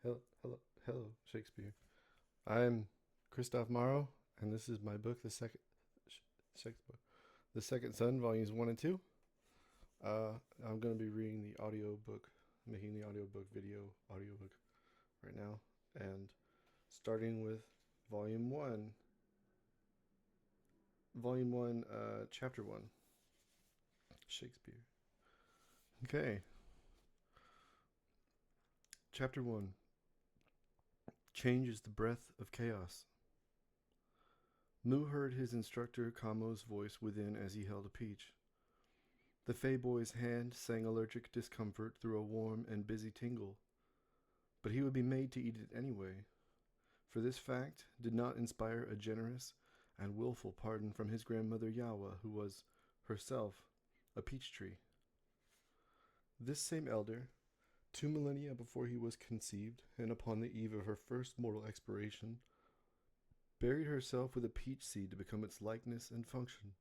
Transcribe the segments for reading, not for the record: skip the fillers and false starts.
Hello, Shakespeare. I'm Christoph Morrow, and this is my book, Shakespeare, The Second Son, volumes 1 and 2. I'm going to be reading the audiobook, making the audiobook right now, and starting with volume 1, chapter 1, Shakespeare. Okay, chapter 1. Change is the breath of chaos. Moo heard his instructor Kamo's voice within as he held a peach. The Fey boy's hand sang allergic discomfort through a warm and busy tingle, but he would be made to eat it anyway, for this fact did not inspire a generous and willful pardon from his grandmother Yawa, who was, herself, a peach tree. This same elder, 2 millennia before he was conceived, and upon the eve of her first mortal expiration, buried herself with a peach seed to become its likeness and function.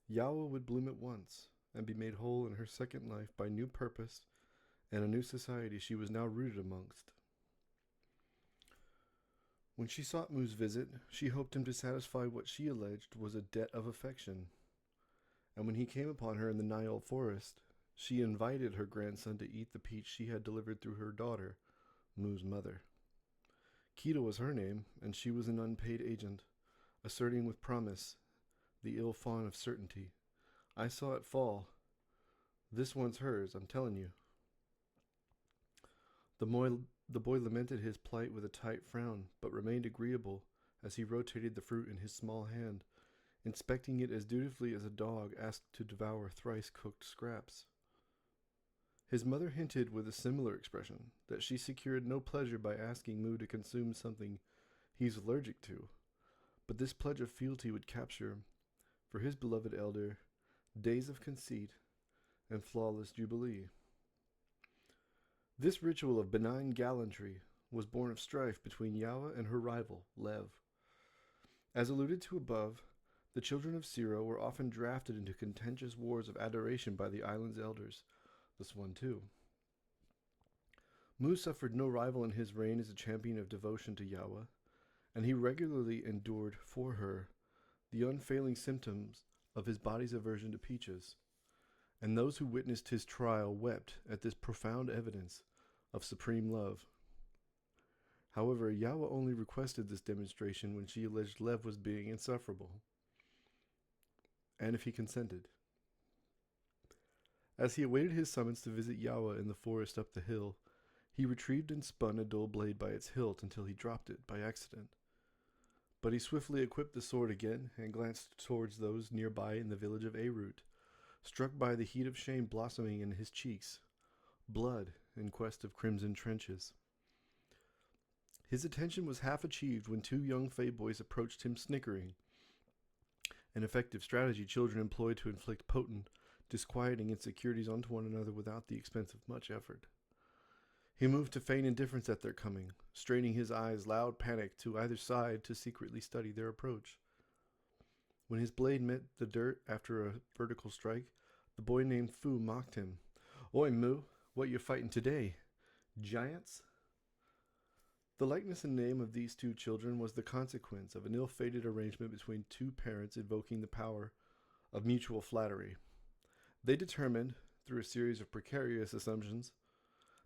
Yawa would bloom at once, and be made whole in her second life by new purpose and a new society she was now rooted amongst. When she sought Moo's visit, she hoped him to satisfy what she alleged was a debt of affection, and when he came upon her in the Nile forest, she invited her grandson to eat the peach she had delivered through her daughter, Moo's mother. Kita was her name, and she was an unpaid agent, asserting with promise the ill fawn of certainty. I saw it fall. This one's hers, I'm telling you. The boy lamented his plight with a tight frown, but remained agreeable as he rotated the fruit in his small hand, inspecting it as dutifully as a dog asked to devour thrice-cooked scraps. His mother hinted with a similar expression that she secured no pleasure by asking Moo to consume something he's allergic to, but this pledge of fealty would capture, for his beloved elder, days of conceit and flawless jubilee. This ritual of benign gallantry was born of strife between Yawa and her rival, Lev. As alluded to above, the children of Siro were often drafted into contentious wars of adoration by the island's elders. This one too. Moo suffered no rival in his reign as a champion of devotion to Yawa, and he regularly endured for her the unfailing symptoms of his body's aversion to peaches, and those who witnessed his trial wept at this profound evidence of supreme love. However, Yawa only requested this demonstration when she alleged Lev was being insufferable, and if he consented. As he awaited his summons to visit Yawa in the forest up the hill, he retrieved and spun a dull blade by its hilt until he dropped it by accident. But he swiftly equipped the sword again and glanced towards those nearby in the village of Arut, struck by the heat of shame blossoming in his cheeks, blood in quest of crimson trenches. His attention was half achieved when 2 young Fey boys approached him snickering, an effective strategy children employ to inflict potent, disquieting insecurities onto one another without the expense of much effort. He moved to feign indifference at their coming, straining his eyes loud panic to either side to secretly study their approach. When his blade met the dirt after a vertical strike, the boy named Fu mocked him. "Oi, Moo, what you fighting today? Giants?" The likeness and name of these 2 children was the consequence of an ill-fated arrangement between 2 parents invoking the power of mutual flattery. They determined, through a series of precarious assumptions,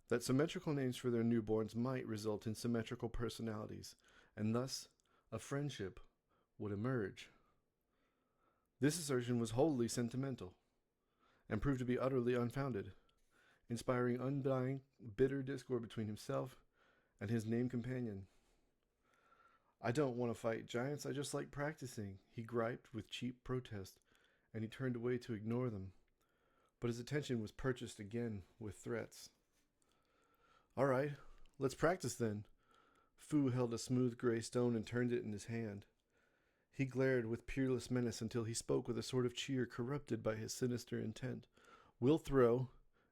that symmetrical names for their newborns might result in symmetrical personalities, and thus a friendship would emerge. This assertion was wholly sentimental, and proved to be utterly unfounded, inspiring undying, bitter discord between himself and his named companion. "I don't want to fight giants, I just like practicing," he griped with cheap protest, and he turned away to ignore them. But his attention was purchased again with threats. "All right, let's practice then." Fu held a smooth gray stone and turned it in his hand. He glared with peerless menace until he spoke with a sort of cheer corrupted by his sinister intent. "We'll throw,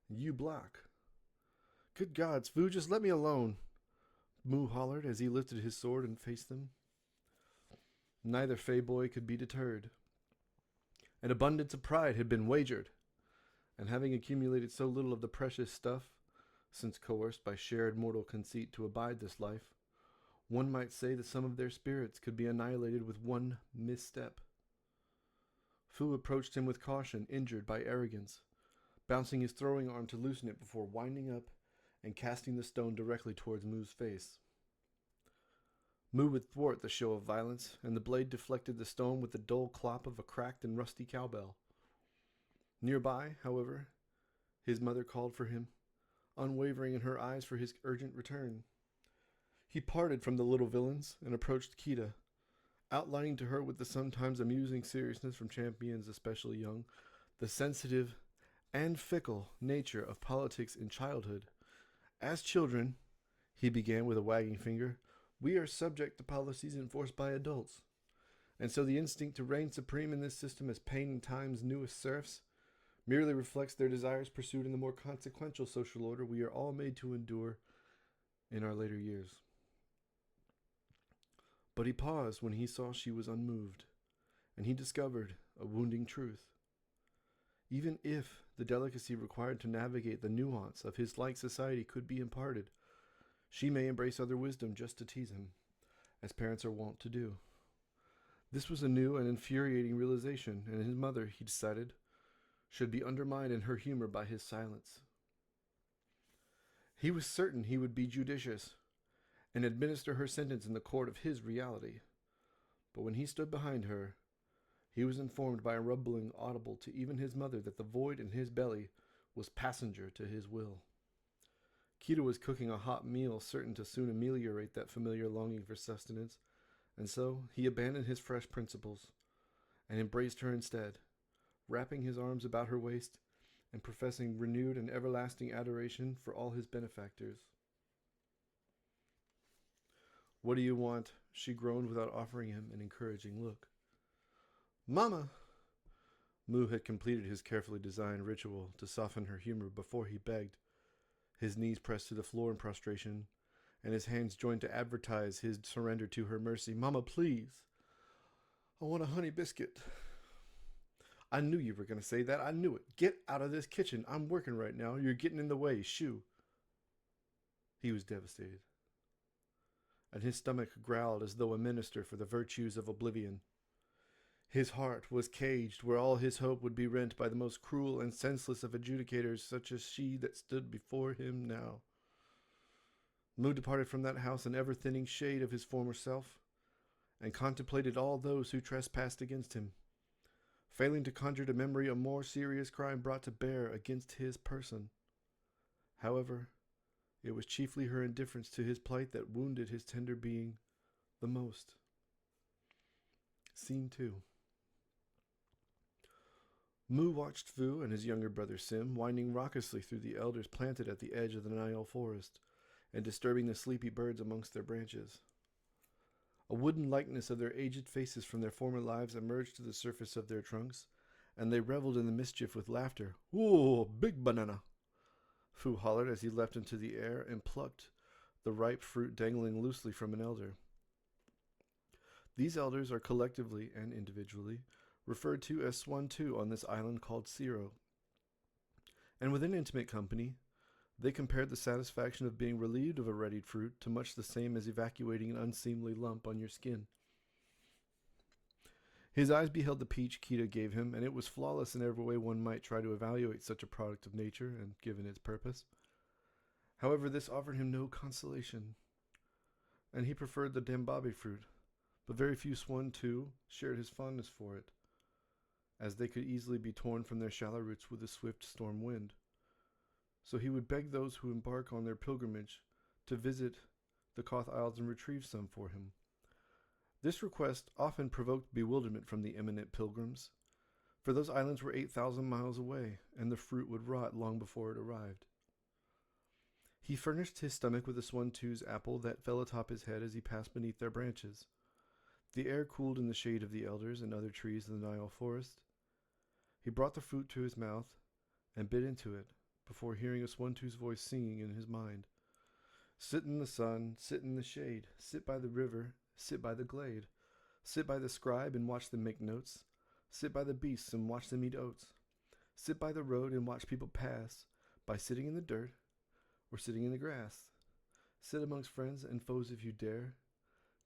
you block." "Good gods, Fu, just let me alone," Moo hollered as he lifted his sword and faced them. Neither Fey boy could be deterred. An abundance of pride had been wagered, and having accumulated so little of the precious stuff, Since coerced by shared mortal conceit to abide this life, one might say that some of their spirits could be annihilated with one misstep. Fu approached him with caution, injured by arrogance, bouncing his throwing arm to loosen it before winding up and casting the stone directly towards Mu's face. Mu would thwart the show of violence, and the blade deflected the stone with the dull clop of a cracked and rusty cowbell. Nearby, however, his mother called for him, unwavering in her eyes for his urgent return. He parted from the little villains and approached Kita, outlining to her with the sometimes amusing seriousness from champions especially young, the sensitive and fickle nature of politics in childhood. As children, he began with a wagging finger, we are subject to policies enforced by adults. And so the instinct to reign supreme in this system as pain and time's newest serfs merely reflects their desires pursued in the more consequential social order we are all made to endure in our later years. But he paused when he saw she was unmoved, and he discovered a wounding truth. Even if the delicacy required to navigate the nuance of his like society could be imparted, she may embrace other wisdom just to tease him, as parents are wont to do. This was a new and infuriating realization, and his mother, he decided, should be undermined in her humor by his silence. He was certain he would be judicious and administer her sentence in the court of his reality. But when he stood behind her, he was informed by a rumbling audible to even his mother that the void in his belly was passenger to his will. Kita was cooking a hot meal certain to soon ameliorate that familiar longing for sustenance, and so he abandoned his fresh principles and embraced her instead, wrapping his arms about her waist and professing renewed and everlasting adoration for all his benefactors. What do you want? She groaned without offering him an encouraging look. Mama! Mu had completed his carefully designed ritual to soften her humor before he begged, his knees pressed to the floor in prostration, and his hands joined to advertise his surrender to her mercy. Mama, please! I want a honey biscuit. I knew you were going to say that. I knew it. Get out of this kitchen. I'm working right now. You're getting in the way. Shoo. He was devastated, and his stomach growled as though a minister for the virtues of oblivion. His heart was caged where all his hope would be rent by the most cruel and senseless of adjudicators, such as she that stood before him now. Mu departed from that house an ever-thinning shade of his former self, and contemplated all those who trespassed against him, failing to conjure to memory a more serious crime brought to bear against his person. However, it was chiefly her indifference to his plight that wounded his tender being the most. Scene 2. Mu watched Fu and his younger brother Sim winding raucously through the elders planted at the edge of the Nile forest and disturbing the sleepy birds amongst their branches. A wooden likeness of their aged faces from their former lives emerged to the surface of their trunks, and they reveled in the mischief with laughter. "Ooh, big banana!" Fu hollered as he leapt into the air and plucked the ripe fruit dangling loosely from an elder. These elders are collectively and individually referred to as Swan-Tu on this island called Siro. And within intimate company, they compared the satisfaction of being relieved of a readied fruit to much the same as evacuating an unseemly lump on your skin. His eyes beheld the peach Kita gave him, and it was flawless in every way one might try to evaluate such a product of nature and given its purpose. However, this offered him no consolation, and he preferred the Dambabe fruit, but very few Swan-Tu shared his fondness for it, as they could easily be torn from their shallow roots with a swift storm wind. So he would beg those who embark on their pilgrimage to visit the Koth Isles and retrieve some for him. This request often provoked bewilderment from the eminent pilgrims, for those islands were 8,000 miles away, and the fruit would rot long before it arrived. He furnished his stomach with a Swan-Tu's apple that fell atop his head as he passed beneath their branches. The air cooled in the shade of the elders and other trees of the Nile forest. He brought the fruit to his mouth and bit into it, before hearing a Swan-Tu's voice singing in his mind. Sit in the sun, sit in the shade, sit by the river, sit by the glade, sit by the scribe and watch them make notes, sit by the beasts and watch them eat oats, sit by the road and watch people pass, by sitting in the dirt, or sitting in the grass. Sit amongst friends and foes if you dare,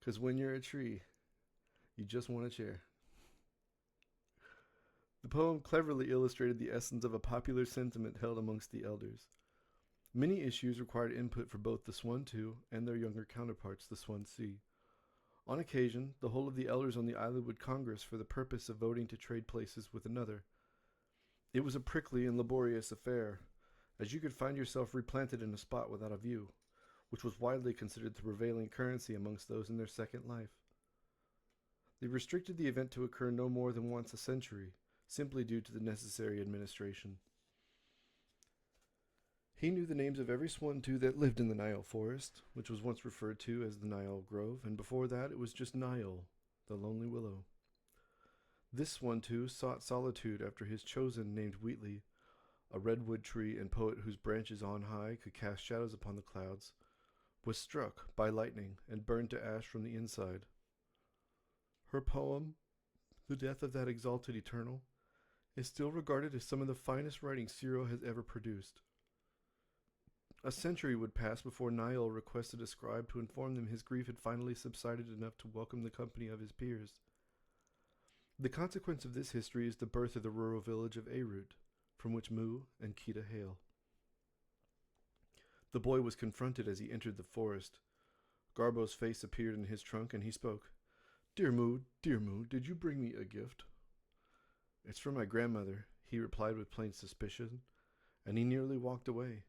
'cause when you're a tree, you just want a chair. The poem cleverly illustrated the essence of a popular sentiment held amongst the elders. Many issues required input for both the Swan-Two and their younger counterparts, the Swan-Sea. On occasion, the whole of the elders on the island would congress for the purpose of voting to trade places with another. It was a prickly and laborious affair, as you could find yourself replanted in a spot without a view, which was widely considered the prevailing currency amongst those in their second life. They restricted the event to occur no more than once a century, simply due to the necessary administration. He knew the names of every Swan-Two that lived in the Nile forest, which was once referred to as the Nile Grove, and before that it was just Nile, the lonely willow. This Swan-Two sought solitude after his chosen named Wheatley, a redwood tree and poet whose branches on high could cast shadows upon the clouds, was struck by lightning and burned to ash from the inside. Her poem, The Death of That Exalted Eternal, is still regarded as some of the finest writing Ciro has ever produced. A century would pass before Niall requested a scribe to inform them his grief had finally subsided enough to welcome the company of his peers. The consequence of this history is the birth of the rural village of Airut, from which Mu and Kita hail. The boy was confronted as he entered the forest. Garbo's face appeared in his trunk, and he spoke. Dear Mu, did you bring me a gift?" "It's from my grandmother," he replied with plain suspicion, and he nearly walked away,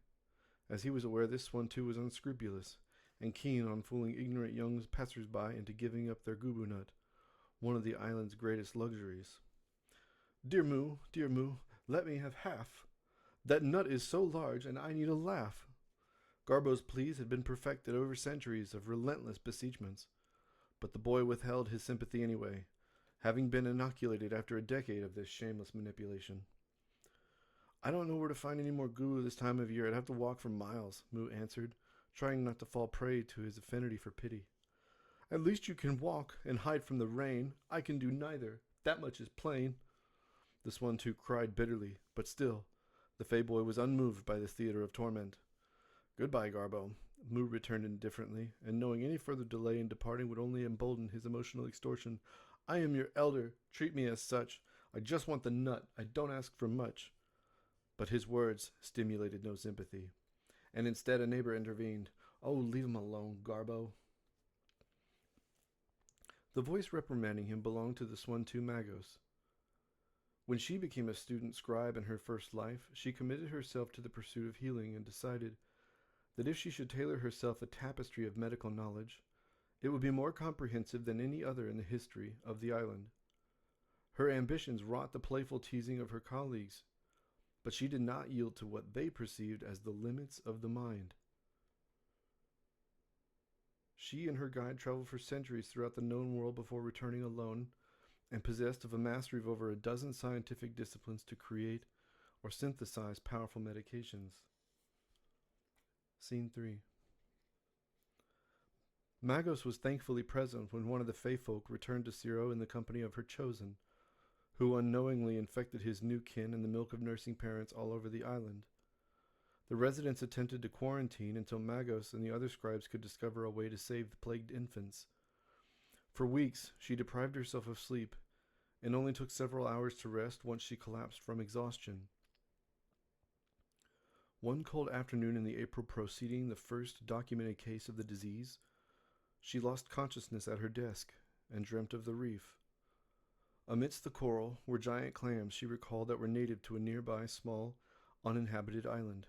as he was aware this one too was unscrupulous, and keen on fooling ignorant young passers-by into giving up their gubu nut, one of the island's greatest luxuries. Dear Mu, let me have half. That nut is so large, and I need a laugh." Garbo's pleas had been perfected over centuries of relentless beseechments, but the boy withheld his sympathy anyway, having been inoculated after a decade of this shameless manipulation. "I don't know where to find any more gubu this time of year. I'd have to walk for miles," Mu answered, trying not to fall prey to his affinity for pity. "At least you can walk and hide from the rain. I can do neither. That much is plain." This one too cried bitterly, but still, the Fey boy was unmoved by this theater of torment. "Goodbye, Garbo," Mu returned indifferently, and knowing any further delay in departing would only embolden his emotional extortion. "I am your elder. Treat me as such. I just want the nut. I don't ask for much." But his words stimulated no sympathy, and instead a neighbor intervened. "Oh, leave him alone, Garbo." The voice reprimanding him belonged to the Swan-Two Magos. When she became a student scribe in her first life, she committed herself to the pursuit of healing and decided that if she should tailor herself a tapestry of medical knowledge, it would be more comprehensive than any other in the history of the island. Her ambitions wrought the playful teasing of her colleagues, but she did not yield to what they perceived as the limits of the mind. She and her guide traveled for centuries throughout the known world before returning alone, and possessed of a mastery of over a dozen scientific disciplines to create or synthesize powerful medications. Scene 3. Magos was thankfully present when one of the Fey folk returned to Ciro in the company of her chosen, who unknowingly infected his new kin and the milk of nursing parents all over the island. The residents attempted to quarantine until Magos and the other scribes could discover a way to save the plagued infants. For weeks, she deprived herself of sleep, and only took several hours to rest once she collapsed from exhaustion. One cold afternoon in the April preceding the first documented case of the disease, she lost consciousness at her desk and dreamt of the reef. Amidst the coral were giant clams she recalled that were native to a nearby small, uninhabited island.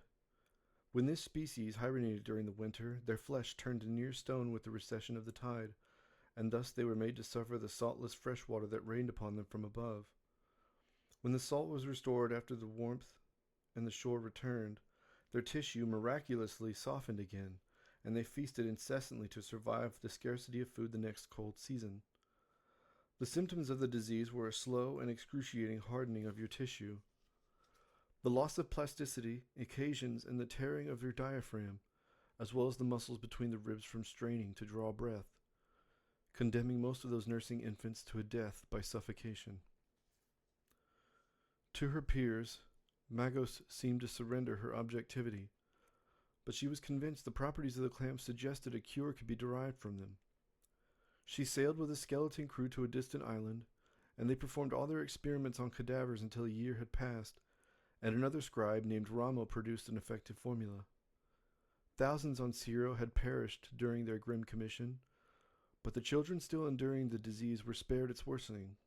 When this species hibernated during the winter, their flesh turned to near stone with the recession of the tide, and thus they were made to suffer the saltless fresh water that rained upon them from above. When the salt was restored after the warmth and the shore returned, their tissue miraculously softened again, and they feasted incessantly to survive the scarcity of food the next cold season. The symptoms of the disease were a slow and excruciating hardening of your tissue. The loss of plasticity occasions in the tearing of your diaphragm, as well as the muscles between the ribs from straining to draw breath, condemning most of those nursing infants to a death by suffocation. To her peers, Magos seemed to surrender her objectivity, but she was convinced the properties of the clamps suggested a cure could be derived from them. She sailed with a skeleton crew to a distant island, and they performed all their experiments on cadavers until a year had passed, and another scribe named Ramo produced an effective formula. Thousands on Ciro had perished during their grim commission, but the children still enduring the disease were spared its worsening.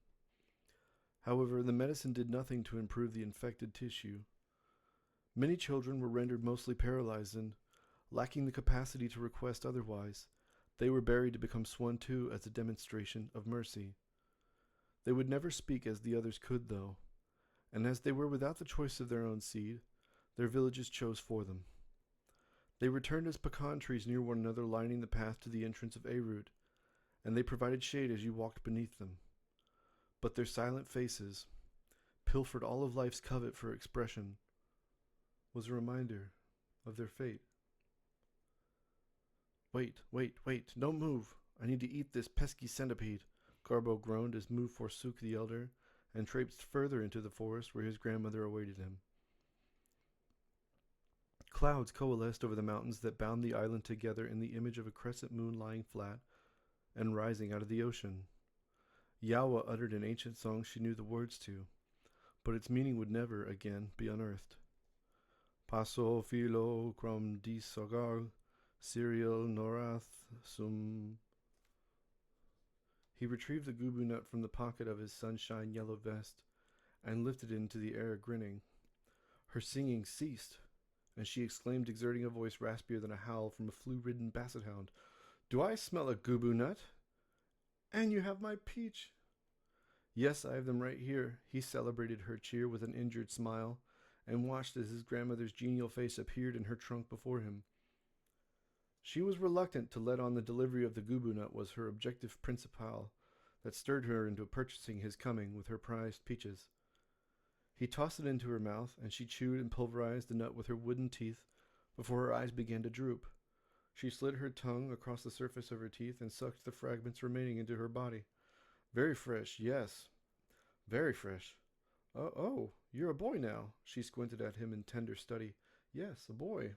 However, the medicine did nothing to improve the infected tissue. Many children were rendered mostly paralyzed and, lacking the capacity to request otherwise, they were buried to become swan too as a demonstration of mercy. They would never speak as the others could, though, and as they were without the choice of their own seed, their villages chose for them. They returned as pecan trees near one another, lining the path to the entrance of Arut, and they provided shade as you walked beneath them. But their silent faces, pilfered all of life's covet for expression, was a reminder of their fate. Wait, don't move. I need to eat this pesky centipede, Garbo groaned as Mu forsook the elder and traipsed further into the forest where his grandmother awaited him. Clouds coalesced over the mountains that bound the island together in the image of a crescent moon lying flat and rising out of the ocean. Yawa uttered an ancient song she knew the words to, but its meaning would never again be unearthed. Paso filo crom disogar, Serial Norath sum. He retrieved the gubu nut from the pocket of his sunshine yellow vest and lifted it into the air, grinning. Her singing ceased, and she exclaimed, exerting a voice raspier than a howl from a flu-ridden basset hound, "Do I smell a gubu nut? And you have my peach." "Yes, I have them right here." He celebrated her cheer with an injured smile and watched as his grandmother's genial face appeared in her trunk before him. She was reluctant to let on the delivery of the gubu nut was her objective principal that stirred her into purchasing his coming with her prized peaches. He tossed it into her mouth, and she chewed and pulverized the nut with her wooden teeth before her eyes began to droop. She slid her tongue across the surface of her teeth and sucked the fragments remaining into her body. "Very fresh, yes. Very fresh. Oh, you're a boy now." She squinted at him in tender study. "Yes, a boy."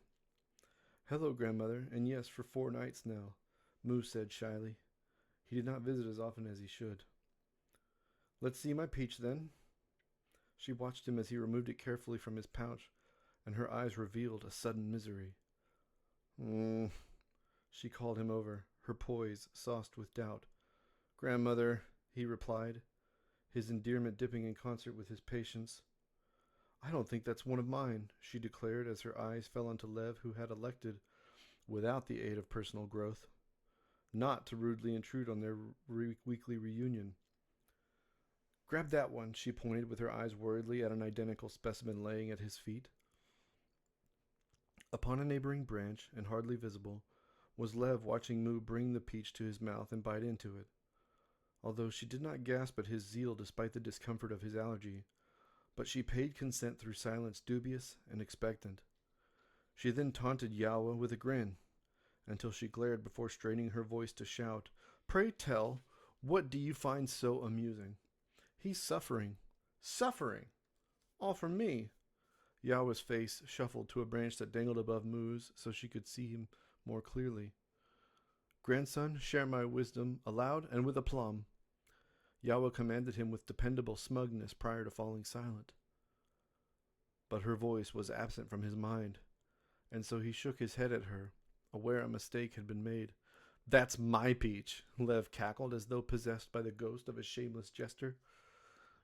"Hello, grandmother, and yes, for 4 nights now," Moo said shyly. He did not visit as often as he should. "Let's see my peach, then." She watched him as he removed it carefully from his pouch, and her eyes revealed a sudden misery. She called him over, her poise sauced with doubt. "Grandmother," he replied, his endearment dipping in concert with his patience. "I don't think that's one of mine," she declared as her eyes fell onto Lev, who had elected, without the aid of personal growth, not to rudely intrude on their weekly reunion. "Grab that one," she pointed with her eyes worriedly at an identical specimen laying at his feet. Upon a neighboring branch, and hardly visible, was Lev watching Moo bring the peach to his mouth and bite into it, although she did not gasp at his zeal despite the discomfort of his allergy, but she paid consent through silence, dubious and expectant. She then taunted Yawa with a grin, until she glared before straining her voice to shout, "Pray tell, what do you find so amusing? He's suffering. Suffering! All from me." Yawa's face shuffled to a branch that dangled above Moo's so she could see him more clearly. "Grandson, share my wisdom aloud and with aplomb." Yawa commanded him with dependable smugness prior to falling silent. But her voice was absent from his mind, and so he shook his head at her, aware a mistake had been made. "That's my peach," Lev cackled as though possessed by the ghost of a shameless jester.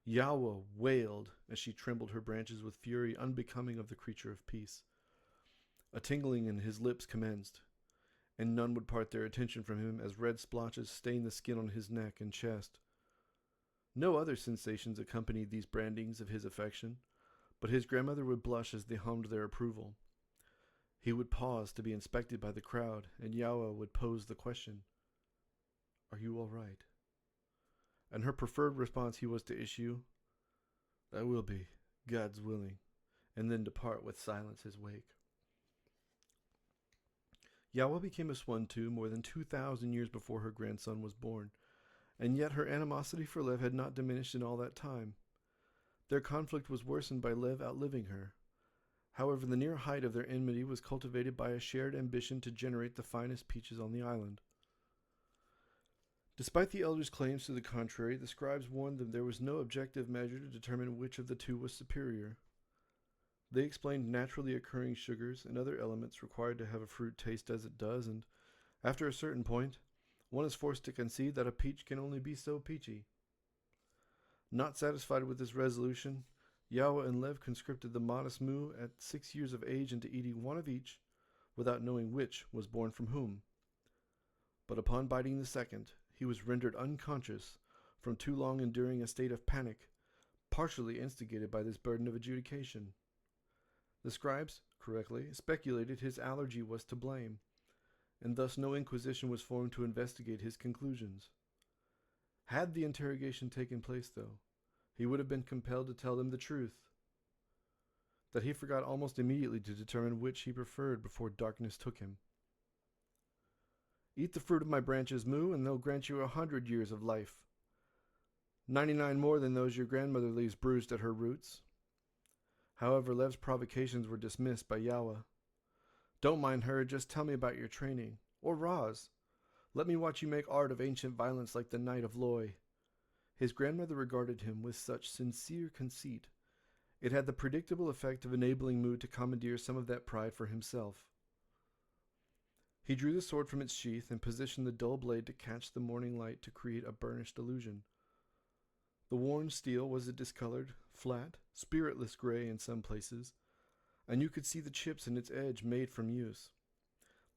Yawa wailed as she trembled her branches with fury unbecoming of the creature of peace. A tingling in his lips commenced, and none would part their attention from him as red splotches stained the skin on his neck and chest. No other sensations accompanied these brandings of his affection, but his grandmother would blush as they hummed their approval. He would pause to be inspected by the crowd, and Yawa would pose the question, "Are you all right?" And her preferred response he was to issue, "I will be, God's willing," and then depart with silence his wake. Yawa became a swan too more than 2,000 years before her grandson was born, and yet her animosity for Lev had not diminished in all that time. Their conflict was worsened by Lev outliving her. However, the near height of their enmity was cultivated by a shared ambition to generate the finest peaches on the island. Despite the elders' claims to the contrary, the scribes warned them there was no objective measure to determine which of the two was superior. They explained naturally occurring sugars and other elements required to have a fruit taste as it does, and after a certain point, one is forced to concede that a peach can only be so peachy. Not satisfied with this resolution, Yawa and Lev conscripted the modest Mu at 6 years of age into eating one of each, without knowing which was born from whom. But upon biting the second, he was rendered unconscious from too long enduring a state of panic, partially instigated by this burden of adjudication. The scribes, correctly, speculated his allergy was to blame, and thus no inquisition was formed to investigate his conclusions. Had the interrogation taken place, though, he would have been compelled to tell them the truth, that he forgot almost immediately to determine which he preferred before darkness took him. Eat the fruit of my branches, Mu, and they'll grant you 100 years of life. 99 more than those your grandmother leaves bruised at her roots. However, Lev's provocations were dismissed by Yawa. Don't mind her, just tell me about your training. Or Roz. Let me watch you make art of ancient violence like the Knight of Loy. His grandmother regarded him with such sincere conceit. It had the predictable effect of enabling Mu to commandeer some of that pride for himself. He drew the sword from its sheath and positioned the dull blade to catch the morning light to create a burnished illusion. The worn steel was a discolored, flat, spiritless gray in some places, and you could see the chips in its edge made from use.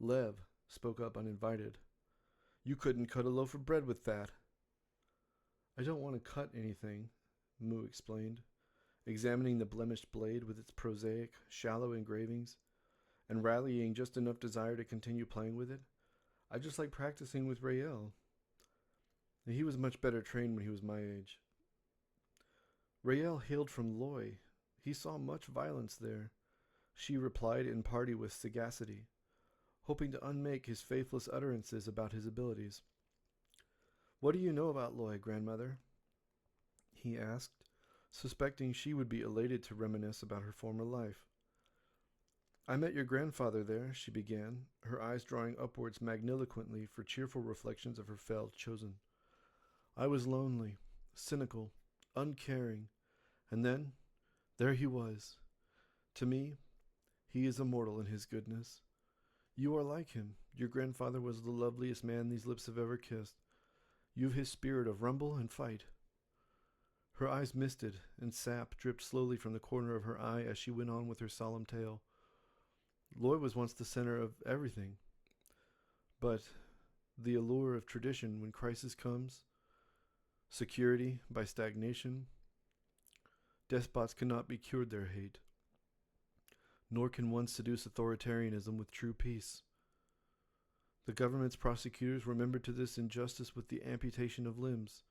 Lev spoke up uninvited. You couldn't cut a loaf of bread with that. I don't want to cut anything, Mu explained, examining the blemished blade with its prosaic, shallow engravings, and rallying just enough desire to continue playing with it. I just like practicing with Rael. He was much better trained when he was my age. Rael hailed from Loy. He saw much violence there, she replied in party with sagacity, hoping to unmake his faithless utterances about his abilities. What do you know about Loy, grandmother? He asked, suspecting she would be elated to reminisce about her former life. I met your grandfather there, she began, her eyes drawing upwards magniloquently for cheerful reflections of her fell chosen. I was lonely, cynical, uncaring, and then, there he was. To me, he is immortal in his goodness. You are like him. Your grandfather was the loveliest man these lips have ever kissed. You've his spirit of rumble and fight. Her eyes misted, and sap dripped slowly from the corner of her eye as she went on with her solemn tale. Loy was once the center of everything. But the allure of tradition when crisis comes, security by stagnation, despots cannot be cured their hate. Nor can one seduce authoritarianism with true peace. The government's prosecutors remembered to this injustice with the amputation of limbs,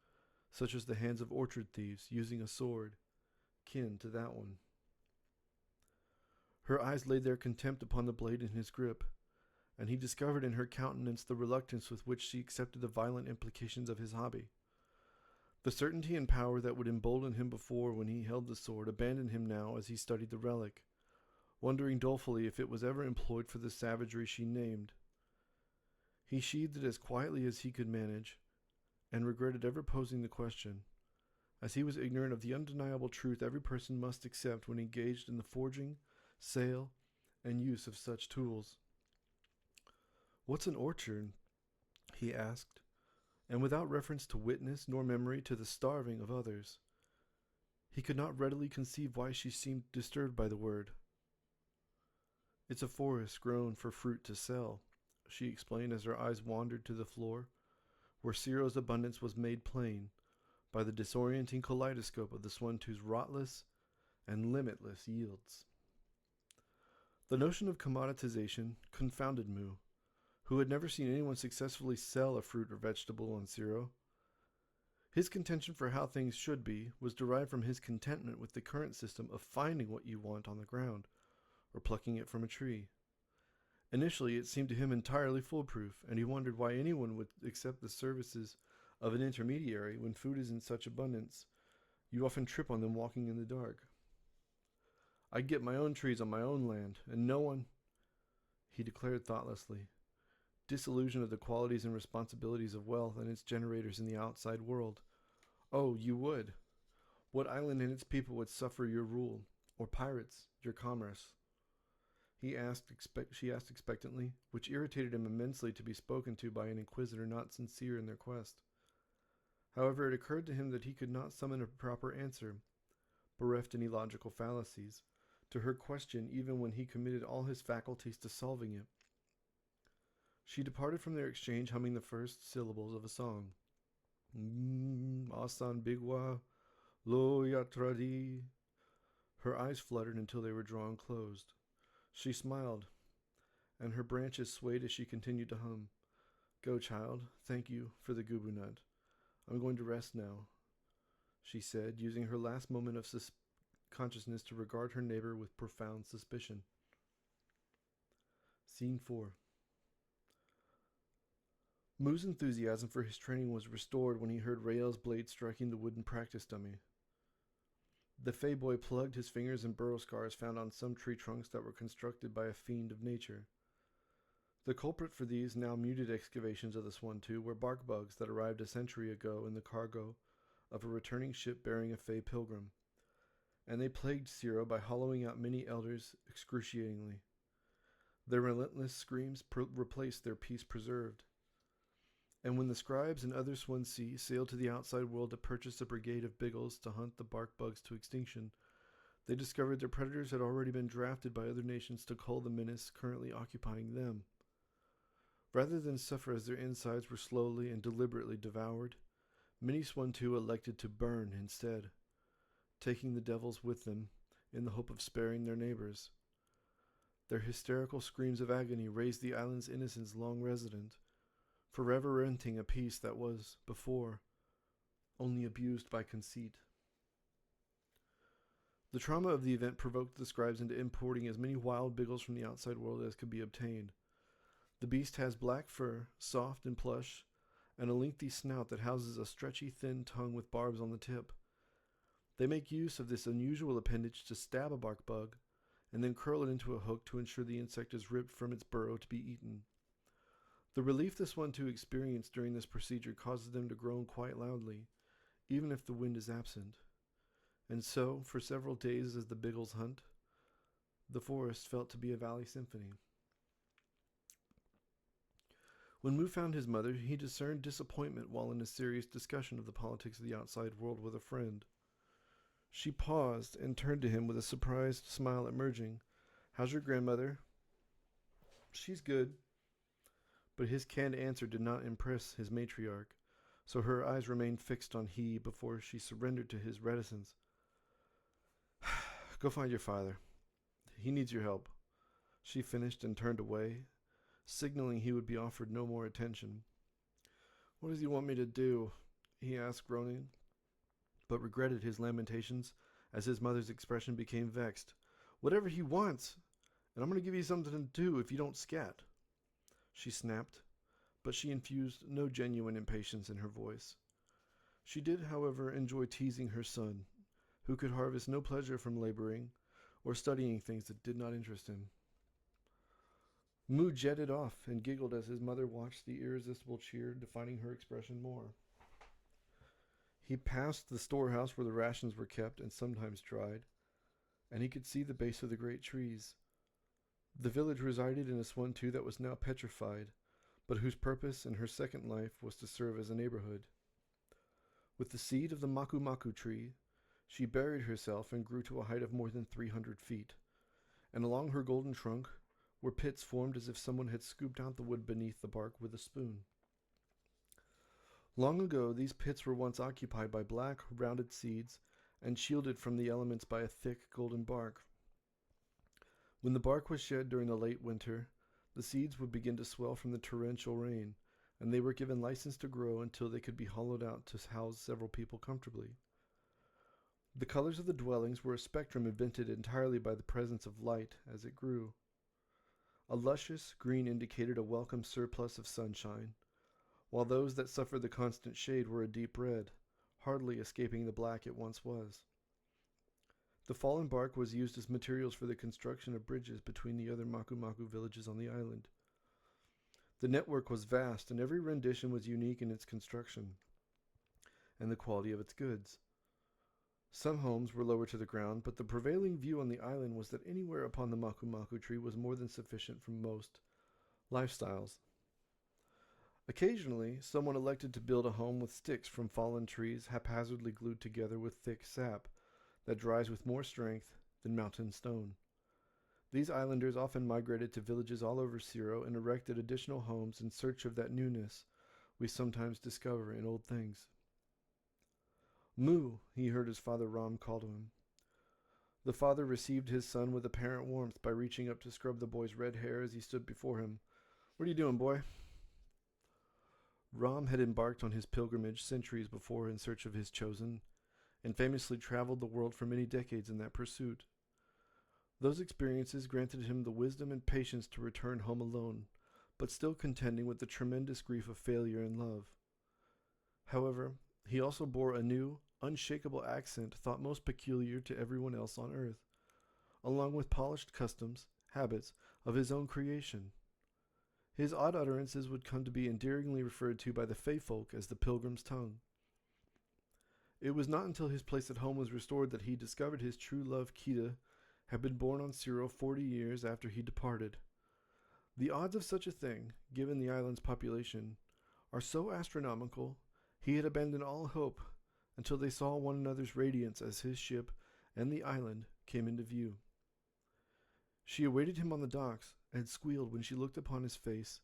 such as the hands of orchard thieves using a sword, kin to that one. Her eyes laid their contempt upon the blade in his grip, and he discovered in her countenance the reluctance with which she accepted the violent implications of his hobby. The certainty and power that would embolden him before when he held the sword abandoned him now as he studied the relic, wondering dolefully if it was ever employed for the savagery she named. He sheathed it as quietly as he could manage, and regretted ever posing the question, as he was ignorant of the undeniable truth every person must accept when engaged in the forging, sale, and use of such tools. What's an orchard? He asked, and without reference to witness nor memory to the starving of others. He could not readily conceive why she seemed disturbed by the word. It's a forest grown for fruit to sell, she explained as her eyes wandered to the floor, where Ciro's abundance was made plain by the disorienting kaleidoscope of the Swantu's rotless and limitless yields. The notion of commoditization confounded Mu, who had never seen anyone successfully sell a fruit or vegetable on Ciro. His contention for how things should be was derived from his contentment with the current system of finding what you want on the ground, or plucking it from a tree. Initially, it seemed to him entirely foolproof, and he wondered why anyone would accept the services of an intermediary when food is in such abundance. You often trip on them walking in the dark. I'd get my own trees on my own land, and no one, he declared thoughtlessly, disillusioned of the qualities and responsibilities of wealth and its generators in the outside world. Oh, you would. What island and its people would suffer your rule, or pirates, your commerce? She asked expectantly, which irritated him immensely to be spoken to by an inquisitor not sincere in their quest. However, it occurred to him that he could not summon a proper answer, bereft any logical fallacies, to her question even when he committed all his faculties to solving it. She departed from their exchange humming the first syllables of a song. Asan bigwa, lo yatradi. Her eyes fluttered until they were drawn closed. She smiled, and her branches swayed as she continued to hum. Go, child. Thank you for the gubu nut. I'm going to rest now, she said, using her last moment of consciousness to regard her neighbor with profound suspicion. Scene 4. Moo's enthusiasm for his training was restored when he heard Rael's blade striking the wooden practice dummy. The Fey boy plugged his fingers in burrow scars found on some tree trunks that were constructed by a fiend of nature. The culprit for these now muted excavations of the Swan-2 were bark bugs that arrived a century ago in the cargo of a returning ship bearing a Fey pilgrim, and they plagued Ciro by hollowing out many elders excruciatingly. Their relentless screams replaced their peace preserved. And when the scribes and other Swansea sailed to the outside world to purchase a brigade of Biggles to hunt the bark bugs to extinction, they discovered their predators had already been drafted by other nations to cull the menace currently occupying them. Rather than suffer as their insides were slowly and deliberately devoured, many Swan-2 elected to burn instead, taking the devils with them in the hope of sparing their neighbors. Their hysterical screams of agony raised the island's innocents long resident, forever renting a peace that was, before, only abused by conceit. The trauma of the event provoked the scribes into importing as many wild Biggles from the outside world as could be obtained. The beast has black fur, soft and plush, and a lengthy snout that houses a stretchy, thin tongue with barbs on the tip. They make use of this unusual appendage to stab a bark bug, and then curl it into a hook to ensure the insect is ripped from its burrow to be eaten. The relief this Swan-2 experienced during this procedure causes them to groan quite loudly, even if the wind is absent. And so, for several days as the Biggles hunt, the forest felt to be a valley symphony. When Moo found his mother, he discerned disappointment while in a serious discussion of the politics of the outside world with a friend. She paused and turned to him with a surprised smile emerging. How's your grandmother? She's good. But his canned answer did not impress his matriarch, so her eyes remained fixed on he before she surrendered to his reticence. Go find your father. He needs your help, she finished and turned away, signaling he would be offered no more attention. What does he want me to do? He asked, groaning, but regretted his lamentations as his mother's expression became vexed. Whatever he wants, and I'm going to give you something to do if you don't scat, she snapped, but she infused no genuine impatience in her voice. She did, however, enjoy teasing her son, who could harvest no pleasure from laboring or studying things that did not interest him. Moo jetted off and giggled as his mother watched the irresistible cheer defining her expression more. He passed the storehouse where the rations were kept and sometimes dried, and he could see the base of the great trees. The village resided in a Swan-2 that was now petrified, but whose purpose in her second life was to serve as a neighborhood. With the seed of the maku-maku tree, she buried herself and grew to a height of more than 300 feet, and along her golden trunk were pits formed as if someone had scooped out the wood beneath the bark with a spoon. Long ago, these pits were once occupied by black, rounded seeds and shielded from the elements by a thick, golden bark. When the bark was shed during the late winter, the seeds would begin to swell from the torrential rain, and they were given license to grow until they could be hollowed out to house several people comfortably. The colors of the dwellings were a spectrum invented entirely by the presence of light as it grew. A luscious green indicated a welcome surplus of sunshine, while those that suffered the constant shade were a deep red, hardly escaping the black it once was. The fallen bark was used as materials for the construction of bridges between the other Maku Maku villages on the island. The network was vast, and every rendition was unique in its construction and the quality of its goods. Some homes were lower to the ground, but the prevailing view on the island was that anywhere upon the Maku Maku tree was more than sufficient for most lifestyles. Occasionally, someone elected to build a home with sticks from fallen trees haphazardly glued together with thick sap that dries with more strength than mountain stone. These islanders often migrated to villages all over Siro and erected additional homes in search of that newness we sometimes discover in old things. Moo, he heard his father Ram call to him. The father received his son with apparent warmth by reaching up to scrub the boy's red hair as he stood before him. What are you doing, boy? Ram had embarked on his pilgrimage centuries before in search of his chosen, and famously traveled the world for many decades in that pursuit. Those experiences granted him the wisdom and patience to return home alone, but still contending with the tremendous grief of failure in love. However, he also bore a new, unshakable accent thought most peculiar to everyone else on earth, along with polished customs, habits of his own creation. His odd utterances would come to be endearingly referred to by the Fey folk as the pilgrim's tongue. It was not until his place at home was restored that he discovered his true love, Kita, had been born on Siro 40 years after he departed. The odds of such a thing, given the island's population, are so astronomical, he had abandoned all hope until they saw one another's radiance as his ship and the island came into view. She awaited him on the docks and squealed when she looked upon his face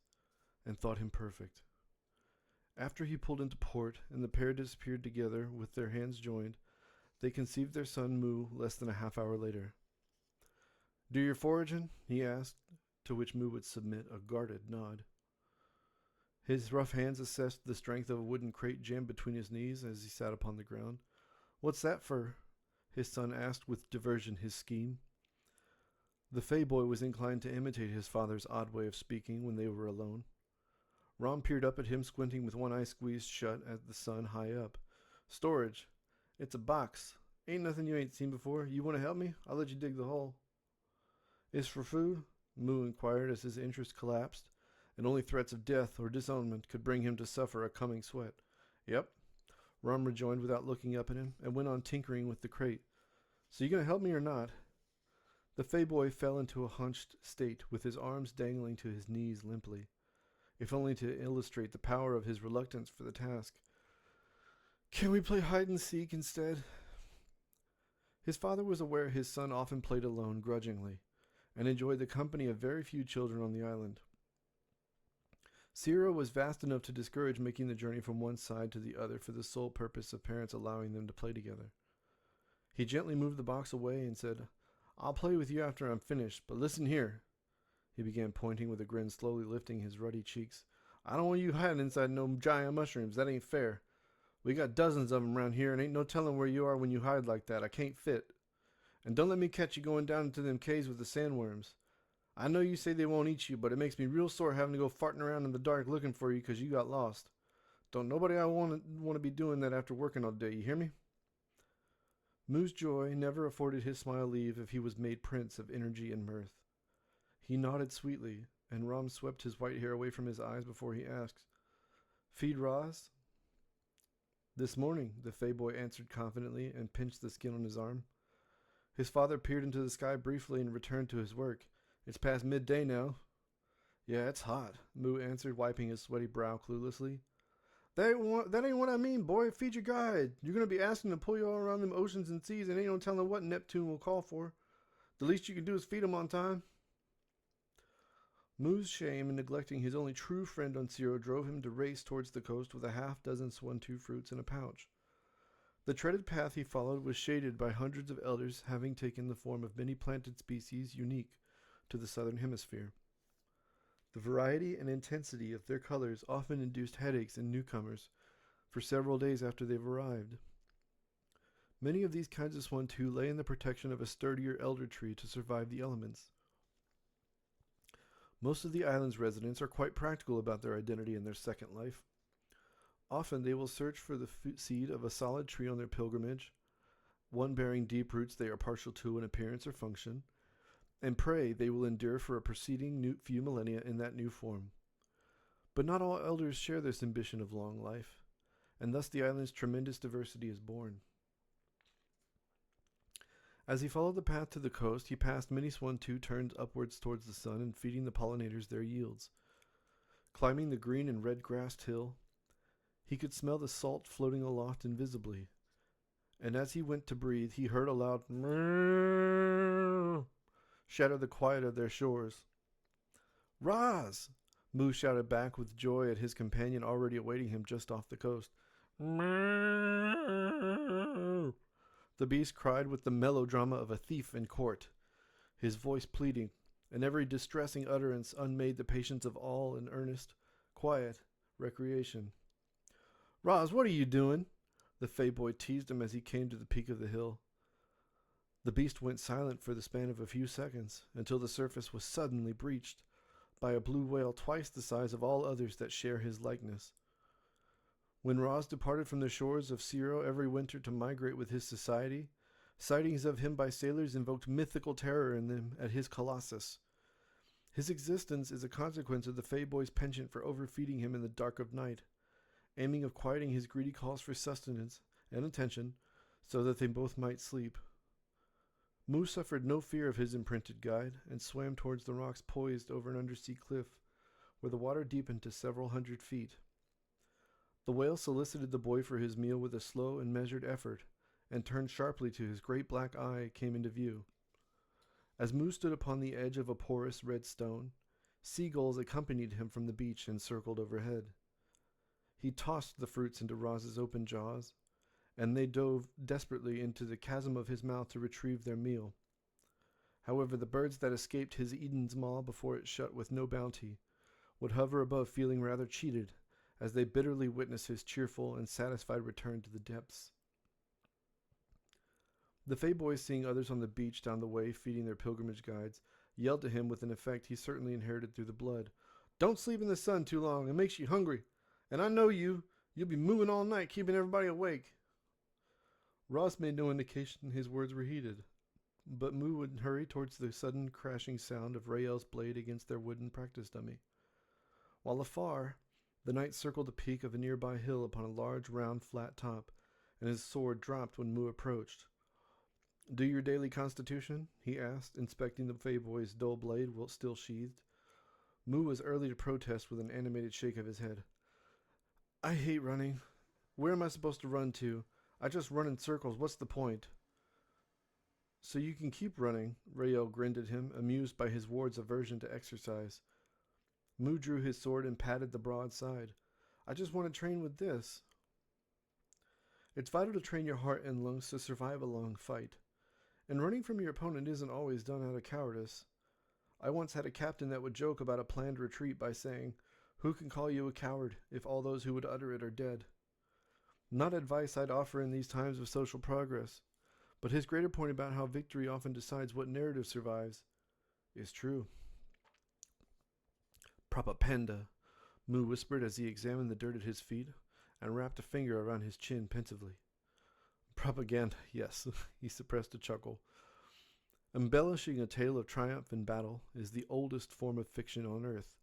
and thought him perfect. After he pulled into port and the pair disappeared together with their hands joined, they conceived their son Moo less than a half hour later. Do your foraging? He asked, to which Moo would submit a guarded nod. His rough hands assessed the strength of a wooden crate jammed between his knees as he sat upon the ground. What's that for? His son asked with diversion his scheme. The Fey boy was inclined to imitate his father's odd way of speaking when they were alone. Rom peered up at him, squinting with one eye squeezed shut at the sun high up. Storage. It's a box. Ain't nothing you ain't seen before. You want to help me? I'll let you dig the hole. Is for food? Moo inquired as his interest collapsed, and only threats of death or disownment could bring him to suffer a coming sweat. Yep, Rom rejoined without looking up at him, and went on tinkering with the crate. So you gonna help me or not? The Fey boy fell into a hunched state, with his arms dangling to his knees limply, if only to illustrate the power of his reluctance for the task. Can we play hide and seek instead? His father was aware his son often played alone grudgingly, and enjoyed the company of very few children on the island. Siro was vast enough to discourage making the journey from one side to the other for the sole purpose of parents allowing them to play together. He gently moved the box away and said, I'll play with you after I'm finished, but listen here. He began pointing with a grin, slowly lifting his ruddy cheeks. I don't want you hiding inside no giant mushrooms. That ain't fair. We got dozens of 'em around here, and ain't no telling where you are when you hide like that. I can't fit. And don't let me catch you going down into them caves with the sandworms. I know you say they won't eat you, but it makes me real sore having to go farting around in the dark looking for you because you got lost. Don't nobody I want to be doing that after working all day, you hear me? Moo's joy never afforded his smile leave if he was made prince of energy and mirth. He nodded sweetly, and Ram swept his white hair away from his eyes before he asked, Feed Roz? This morning, the Fey boy answered confidently and pinched the skin on his arm. His father peered into the sky briefly and returned to his work. It's past midday now. Yeah, it's hot, Moo answered, wiping his sweaty brow cluelessly. That ain't what I mean, boy. Feed your guide. You're going to be asking to pull you all around them oceans and seas, and ain't no telling what Neptune will call for. The least you can do is feed him on time. Moo's shame in neglecting his only true friend on Siro drove him to race towards the coast with a half-dozen swan-two fruits in a pouch. The treaded path he followed was shaded by hundreds of elders, having taken the form of many planted species unique to the southern hemisphere. The variety and intensity of their colors often induced headaches in newcomers for several days after they've arrived. Many of these kinds of swan-two lay in the protection of a sturdier elder tree to survive the elements. Most of the island's residents are quite practical about their identity and their second life. Often they will search for the seed of a solid tree on their pilgrimage, one bearing deep roots they are partial to in appearance or function, and pray they will endure for a preceding few millennia in that new form. But not all elders share this ambition of long life, and thus the island's tremendous diversity is born. As he followed the path to the coast, he passed many swan-too turned upwards towards the sun and feeding the pollinators their yields. Climbing the green and red-grassed hill, he could smell the salt floating aloft invisibly, and as he went to breathe, he heard a loud meow shatter the quiet of their shores. "Roz!" Moo shouted back with joy at his companion already awaiting him just off the coast. "Meow!" The beast cried with the melodrama of a thief in court, his voice pleading, and every distressing utterance unmade the patience of all in earnest, quiet recreation. "Roz, what are you doing?" The Fay boy teased him as he came to the peak of the hill. The beast went silent for the span of a few seconds, until the surface was suddenly breached by a blue whale twice the size of all others that share his likeness. When Roz departed from the shores of Ciro every winter to migrate with his society, sightings of him by sailors invoked mythical terror in them at his colossus. His existence is a consequence of the Fay boy's penchant for overfeeding him in the dark of night, aiming of quieting his greedy calls for sustenance and attention so that they both might sleep. Moo suffered no fear of his imprinted guide and swam towards the rocks poised over an undersea cliff where the water deepened to several 100 feet. The whale solicited the boy for his meal with a slow and measured effort, and turned sharply to his great black eye came into view. As Moo stood upon the edge of a porous red stone, seagulls accompanied him from the beach and circled overhead. He tossed the fruits into Roz's open jaws, and they dove desperately into the chasm of his mouth to retrieve their meal. However, the birds that escaped his Eden's maw before it shut with no bounty would hover above feeling rather cheated as they bitterly witnessed his cheerful and satisfied return to the depths. The Fay boys, seeing others on the beach down the way feeding their pilgrimage guides, yelled to him with an effect he certainly inherited through the blood. "Don't sleep in the sun too long, it makes you hungry. And I know you'll be mooing all night, keeping everybody awake." Roz made no indication his words were heeded, but Moo would hurry towards the sudden crashing sound of Rael's blade against their wooden practice dummy. While afar, the knight circled the peak of a nearby hill upon a large, round, flat top, and his sword dropped when Moo approached. "Do your daily constitution?" he asked, inspecting the Fay boy's dull blade while still sheathed. Moo was early to protest with an animated shake of his head. "I hate running. Where am I supposed to run to? I just run in circles. What's the point?" "So you can keep running," Rael grinned at him, amused by his ward's aversion to exercise. Moo drew his sword and patted the broad side. "I just want to train with this." It's vital to train your heart and lungs to survive a long fight, and running from your opponent isn't always done out of cowardice. I once had a captain that would joke about a planned retreat by saying, "Who can call you a coward if all those who would utter it are dead?" Not advice I'd offer in these times of social progress, but his greater point about how victory often decides what narrative survives is true. "Propaganda," Moo whispered as he examined the dirt at his feet and wrapped a finger around his chin pensively. "Propaganda, yes," he suppressed a chuckle. "Embellishing a tale of triumph in battle is the oldest form of fiction on earth.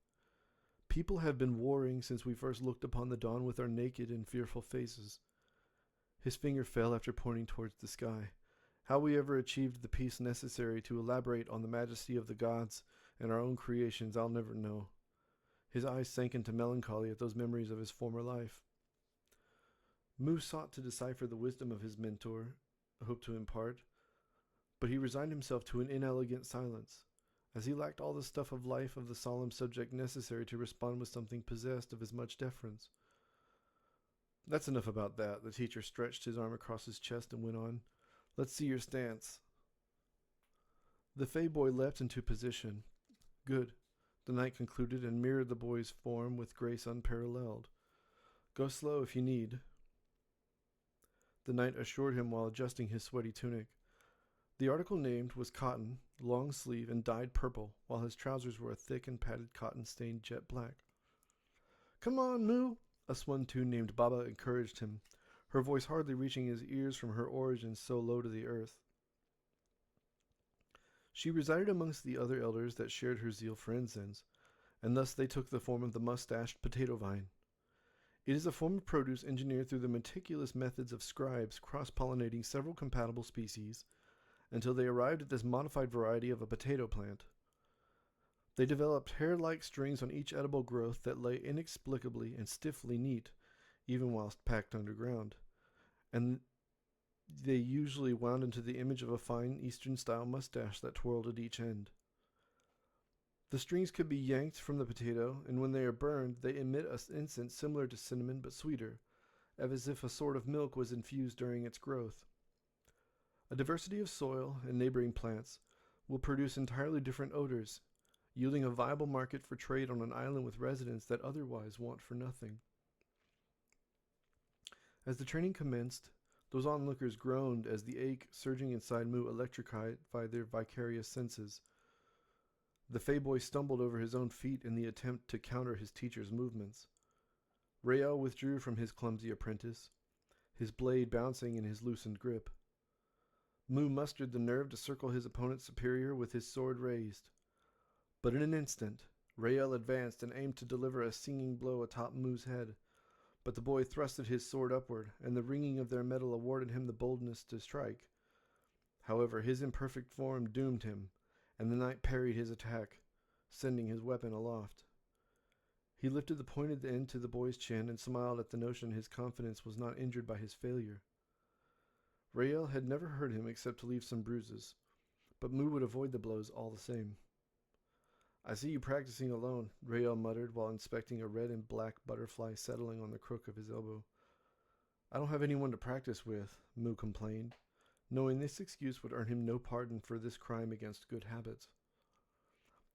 People have been warring since we first looked upon the dawn with our naked and fearful faces." His finger fell after pointing towards the sky. "How we ever achieved the peace necessary to elaborate on the majesty of the gods and our own creations, I'll never know." His eyes sank into melancholy at those memories of his former life. Moo sought to decipher the wisdom of his mentor, hoped to impart, but he resigned himself to an inelegant silence, as he lacked all the stuff of life of the solemn subject necessary to respond with something possessed of as much deference. "That's enough about that." The teacher stretched his arm across his chest and went on. "Let's see your stance." The Fay boy leapt into position. "Good," the knight concluded, and mirrored the boy's form with grace unparalleled. "Go slow if you need," the knight assured him while adjusting his sweaty tunic. The article named was cotton, long sleeve, and dyed purple, while his trousers were a thick and padded cotton stained jet black. "Come on, Moo," a swan-too named Baba encouraged him, her voice hardly reaching his ears from her origin so low to the earth. She resided amongst the other elders that shared her zeal for incense, and thus they took the form of the mustached potato vine. It is a form of produce engineered through the meticulous methods of scribes cross-pollinating several compatible species until they arrived at this modified variety of a potato plant. They developed hair-like strings on each edible growth that lay inexplicably and stiffly neat, even whilst packed underground, and they usually wound into the image of a fine Eastern-style mustache that twirled at each end. The strings could be yanked from the potato, and when they are burned, they emit an incense similar to cinnamon but sweeter, as if a sort of milk was infused during its growth. A diversity of soil and neighboring plants will produce entirely different odors, yielding a viable market for trade on an island with residents that otherwise want for nothing. As the training commenced, those onlookers groaned as the ache surging inside Mu electrified their vicarious senses. The Fey boy stumbled over his own feet in the attempt to counter his teacher's movements. Rael withdrew from his clumsy apprentice, his blade bouncing in his loosened grip. Mu mustered the nerve to circle his opponent's superior with his sword raised. But in an instant, Rael advanced and aimed to deliver a singing blow atop Mu's head. But the boy thrusted his sword upward, and the ringing of their metal awarded him the boldness to strike. However, his imperfect form doomed him, and the knight parried his attack, sending his weapon aloft. He lifted the pointed end to the boy's chin and smiled at the notion his confidence was not injured by his failure. Rael had never hurt him except to leave some bruises, but Mu would avoid the blows all the same. "I see you practicing alone," Rael muttered while inspecting a red and black butterfly settling on the crook of his elbow. "I don't have anyone to practice with," Mu complained, knowing this excuse would earn him no pardon for this crime against good habits.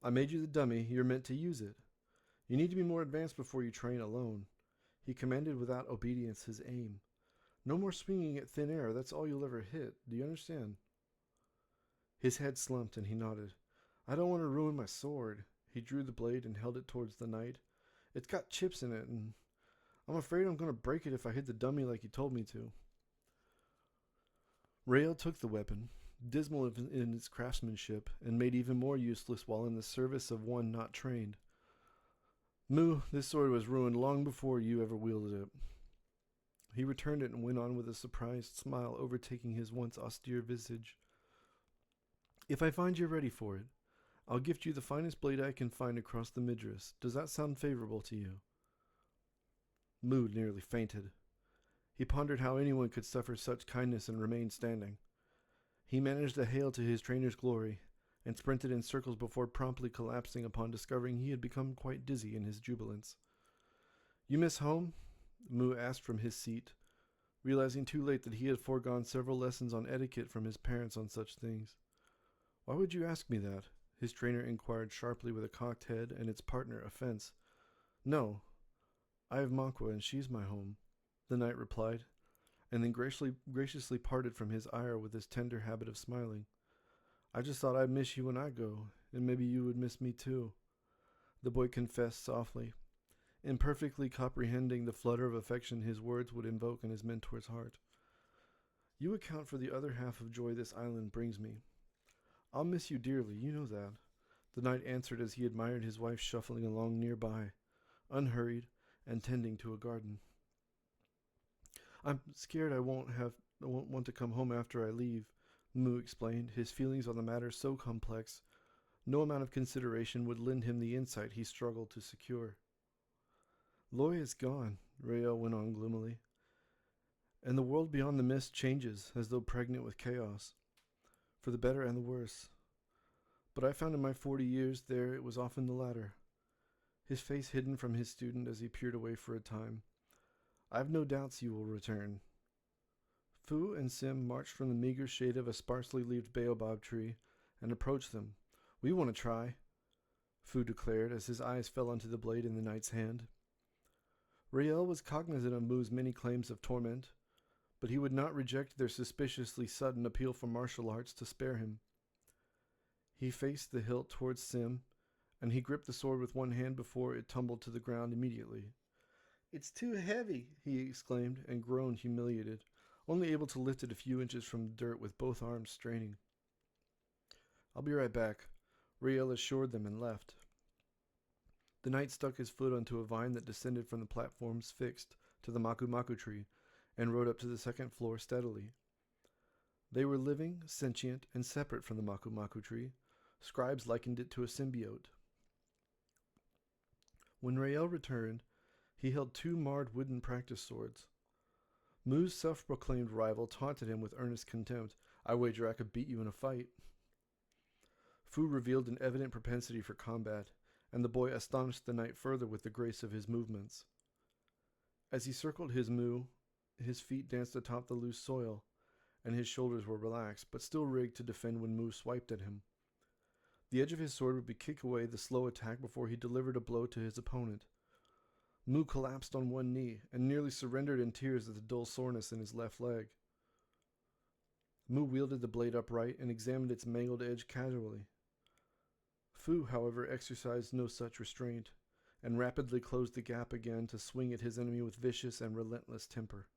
"I made you the dummy. You're meant to use it. You need to be more advanced before you train alone." He commanded without obedience his aim. "No more swinging at thin air. That's all you'll ever hit. Do you understand?" His head slumped and he nodded. "I don't want to ruin my sword." He drew the blade and held it towards the knight. "It's got chips in it, and I'm afraid I'm going to break it if I hit the dummy like you told me to." Rael took the weapon, dismal in its craftsmanship, and made even more useless while in the service of one not trained. "Mu, this sword was ruined long before you ever wielded it." He returned it and went on with a surprised smile overtaking his once austere visage. "If I find you're ready for it, I'll gift you the finest blade I can find across the Midras. Does that sound favorable to you?" Mu nearly fainted. He pondered how anyone could suffer such kindness and remain standing. He managed to hail to his trainer's glory, and sprinted in circles before promptly collapsing upon discovering he had become quite dizzy in his jubilance. "You miss home?" Mu asked from his seat, realizing too late that he had foregone several lessons on etiquette from his parents on such things. "Why would you ask me that?" His trainer inquired sharply with a cocked head and its partner offense. "No, I have Manqua and she's my home," the knight replied, and then graciously parted from his ire with his tender habit of smiling. "I just thought I'd miss you when I go, and maybe you would miss me too," the boy confessed softly, imperfectly comprehending the flutter of affection his words would invoke in his mentor's heart. "You account for the other half of joy this island brings me. I'll miss you dearly, you know that," the knight answered as he admired his wife shuffling along nearby, unhurried and tending to a garden. "I'm scared I won't want to come home after I leave," Mu explained, his feelings on the matter so complex no amount of consideration would lend him the insight he struggled to secure. "Loy is gone," Rael went on gloomily, "and the world beyond the mist changes as though pregnant with chaos, for the better and the worse. But I found in my 40 years there it was often the latter." His face hidden from his student as he peered away for a time. "I've no doubts you will return." Fu and Sim marched from the meager shade of a sparsely leaved baobab tree and approached them. "We want to try," Fu declared as his eyes fell onto the blade in the knight's hand. Rael was cognizant of Mu's many claims of torment, but he would not reject their suspiciously sudden appeal for martial arts to spare him. He faced the hilt towards Sim, and he gripped the sword with one hand before it tumbled to the ground immediately. It's too heavy, he exclaimed, and groaned humiliated, only able to lift it a few inches from the dirt with both arms straining. I'll be right back, Rael assured them and left. The knight stuck his foot onto a vine that descended from the platforms fixed to the maku-maku tree and rode up to the second floor steadily. They were living, sentient, and separate from the maku-maku tree. Scribes likened it to a symbiote. When Rael returned, he held 2 marred wooden practice swords. Moo's self-proclaimed rival taunted him with earnest contempt. I wager I could beat you in a fight. Fu revealed an evident propensity for combat, and the boy astonished the knight further with the grace of his movements. As he circled his Moo, his feet danced atop the loose soil, and his shoulders were relaxed, but still rigged to defend when Moo swiped at him. The edge of his sword would kick away the slow attack before he delivered a blow to his opponent. Moo collapsed on one knee and nearly surrendered in tears at the dull soreness in his left leg. Moo wielded the blade upright and examined its mangled edge casually. Fu, however, exercised no such restraint, and rapidly closed the gap again to swing at his enemy with vicious and relentless temper.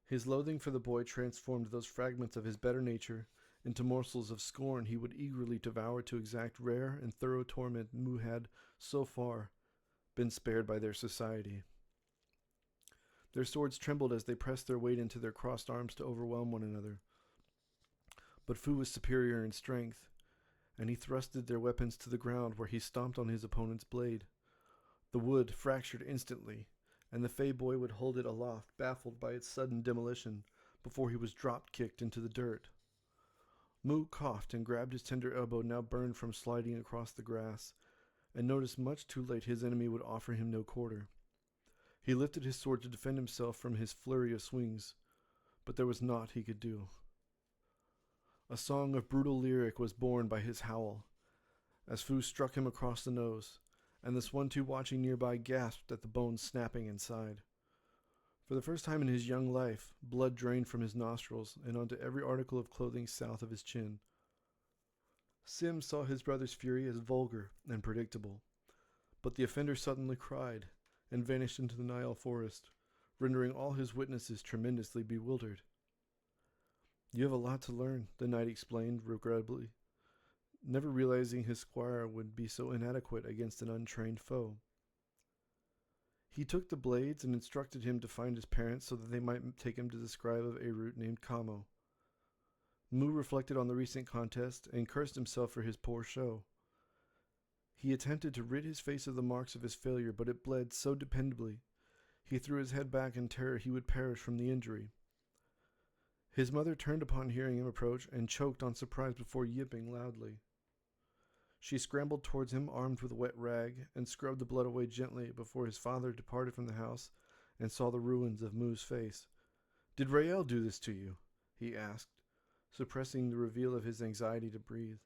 His loathing for the boy transformed those fragments of his better nature into morsels of scorn he would eagerly devour to exact rare and thorough torment Moo had, so far, been spared by their society. Their swords trembled as they pressed their weight into their crossed arms to overwhelm one another. But Fu was superior in strength, and he thrusted their weapons to the ground where he stomped on his opponent's blade. The wood fractured instantly, and the Fey boy would hold it aloft, baffled by its sudden demolition, before he was drop-kicked into the dirt. Moo coughed and grabbed his tender elbow, now burned from sliding across the grass, and noticed much too late his enemy would offer him no quarter. He lifted his sword to defend himself from his flurry of swings, but there was naught he could do. A song of brutal lyric was born by his howl, as Fu struck him across the nose, and the Swan-Two watching nearby gasped at the bones snapping inside. For the first time in his young life, blood drained from his nostrils and onto every article of clothing south of his chin. Sim saw his brother's fury as vulgar and predictable, but the offender suddenly cried and vanished into the Nile forest, rendering all his witnesses tremendously bewildered. You have a lot to learn, the knight explained regrettably, never realizing his squire would be so inadequate against an untrained foe. He took the blades and instructed him to find his parents so that they might take him to the scribe of Erut named Kamo. Moo reflected on the recent contest and cursed himself for his poor show. He attempted to rid his face of the marks of his failure, but it bled so dependably. He threw his head back in terror he would perish from the injury. His mother turned upon hearing him approach and choked on surprise before yipping loudly. She scrambled towards him, armed with a wet rag, and scrubbed the blood away gently before his father departed from the house and saw the ruins of Moo's face. "Did Rael do this to you?" he asked, suppressing the reveal of his anxiety to breathe.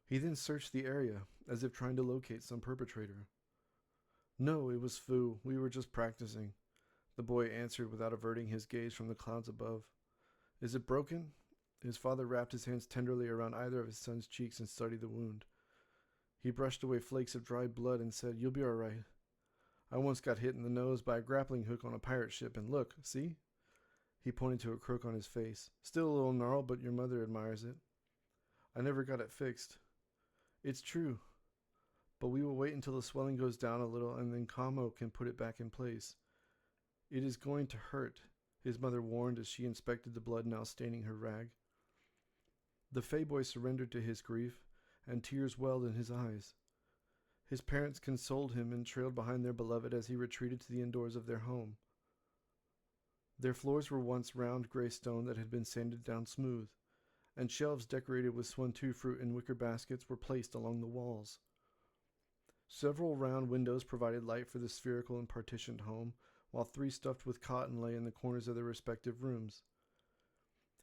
He then searched the area, as if trying to locate some perpetrator. "No, it was Fu. We were just practicing," the boy answered without averting his gaze from the clouds above. "Is it broken?" His father wrapped his hands tenderly around either of his son's cheeks and studied the wound. He brushed away flakes of dried blood and said, "You'll be all right. I once got hit in the nose by a grappling hook on a pirate ship, and look, see?" He pointed to a crook on his face. "Still a little gnarled, but your mother admires it. I never got it fixed." "It's true, but we will wait until the swelling goes down a little, and then Kamo can put it back in place. It is going to hurt," his mother warned as she inspected the blood now staining her rag. The Fey boy surrendered to his grief, and tears welled in his eyes. His parents consoled him and trailed behind their beloved as he retreated to the indoors of their home. Their floors were once round gray stone that had been sanded down smooth, and shelves decorated with Swan-Two fruit in wicker baskets were placed along the walls. Several round windows provided light for the spherical and partitioned home, while 3 stuffed with cotton lay in the corners of their respective rooms.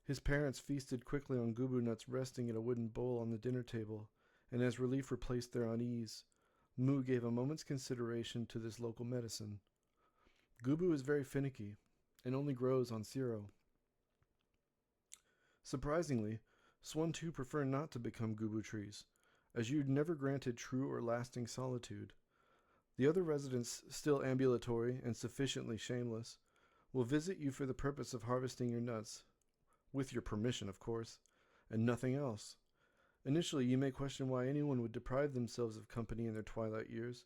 His parents feasted quickly on gubu nuts resting in a wooden bowl on the dinner table, and as relief replaced their unease, Moo gave a moment's consideration to this local medicine. Gubu is very finicky, and only grows on Siro. Surprisingly, Swan-Two prefer not to become gubu trees, as you'd never granted true or lasting solitude. The other residents, still ambulatory and sufficiently shameless, will visit you for the purpose of harvesting your nuts, with your permission, of course, and nothing else. Initially, you may question why anyone would deprive themselves of company in their twilight years,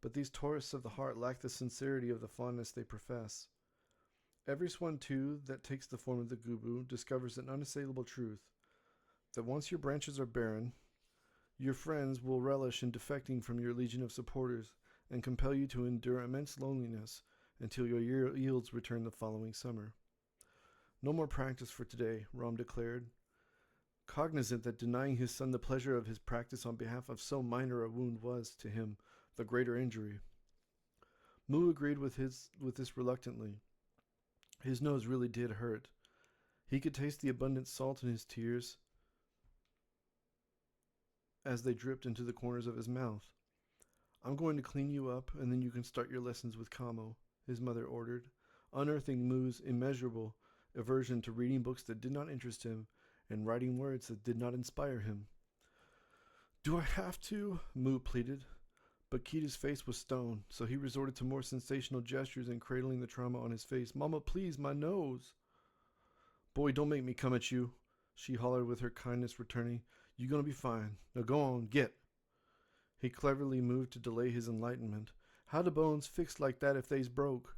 but these tourists of the heart lack the sincerity of the fondness they profess. Every swan, too, that takes the form of the gubu discovers an unassailable truth, that once your branches are barren, your friends will relish in defecting from your legion of supporters and compel you to endure immense loneliness until your yields return the following summer. No more practice for today, Rom declared, cognizant that denying his son the pleasure of his practice on behalf of so minor a wound was, to him, the greater injury. Mu agreed with this reluctantly. His nose really did hurt. He could taste the abundant salt in his tears as they dripped into the corners of his mouth. I'm going to clean you up, and then you can start your lessons with Kamo, his mother ordered, unearthing Mu's immeasurable aversion to reading books that did not interest him and writing words that did not inspire him. Do I have to? Mu pleaded. But Kita's face was stone, so he resorted to more sensational gestures and cradling the trauma on his face. Mama, please, my nose. Boy, don't make me come at you, she hollered with her kindness returning. You gonna be fine. Now go on, get. He cleverly moved to delay his enlightenment. How the bones fixed like that if they's broke?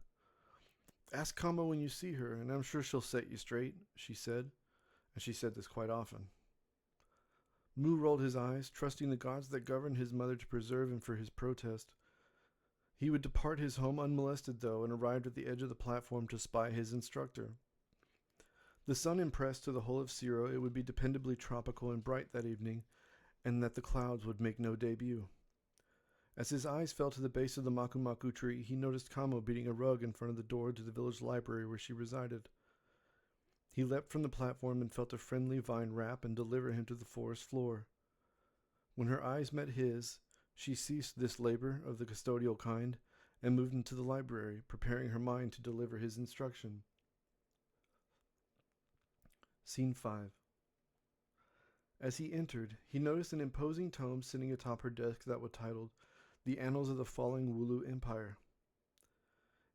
Ask Kamo when you see her, and I'm sure she'll set you straight, she said. And she said this quite often. Mu rolled his eyes, trusting the gods that governed his mother to preserve him for his protest. He would depart his home unmolested, though, and arrived at the edge of the platform to spy his instructor. The sun impressed to the whole of Siro it would be dependably tropical and bright that evening, and that the clouds would make no debut. As his eyes fell to the base of the makumaku tree, he noticed Kamo beating a rug in front of the door to the village library where she resided. He leapt from the platform and felt a friendly vine wrap and deliver him to the forest floor. When her eyes met his, she ceased this labor of the custodial kind and moved into the library, preparing her mind to deliver his instruction. Scene 5. As he entered, he noticed an imposing tome sitting atop her desk that was titled, The Annals of the Falling Wulu Empire.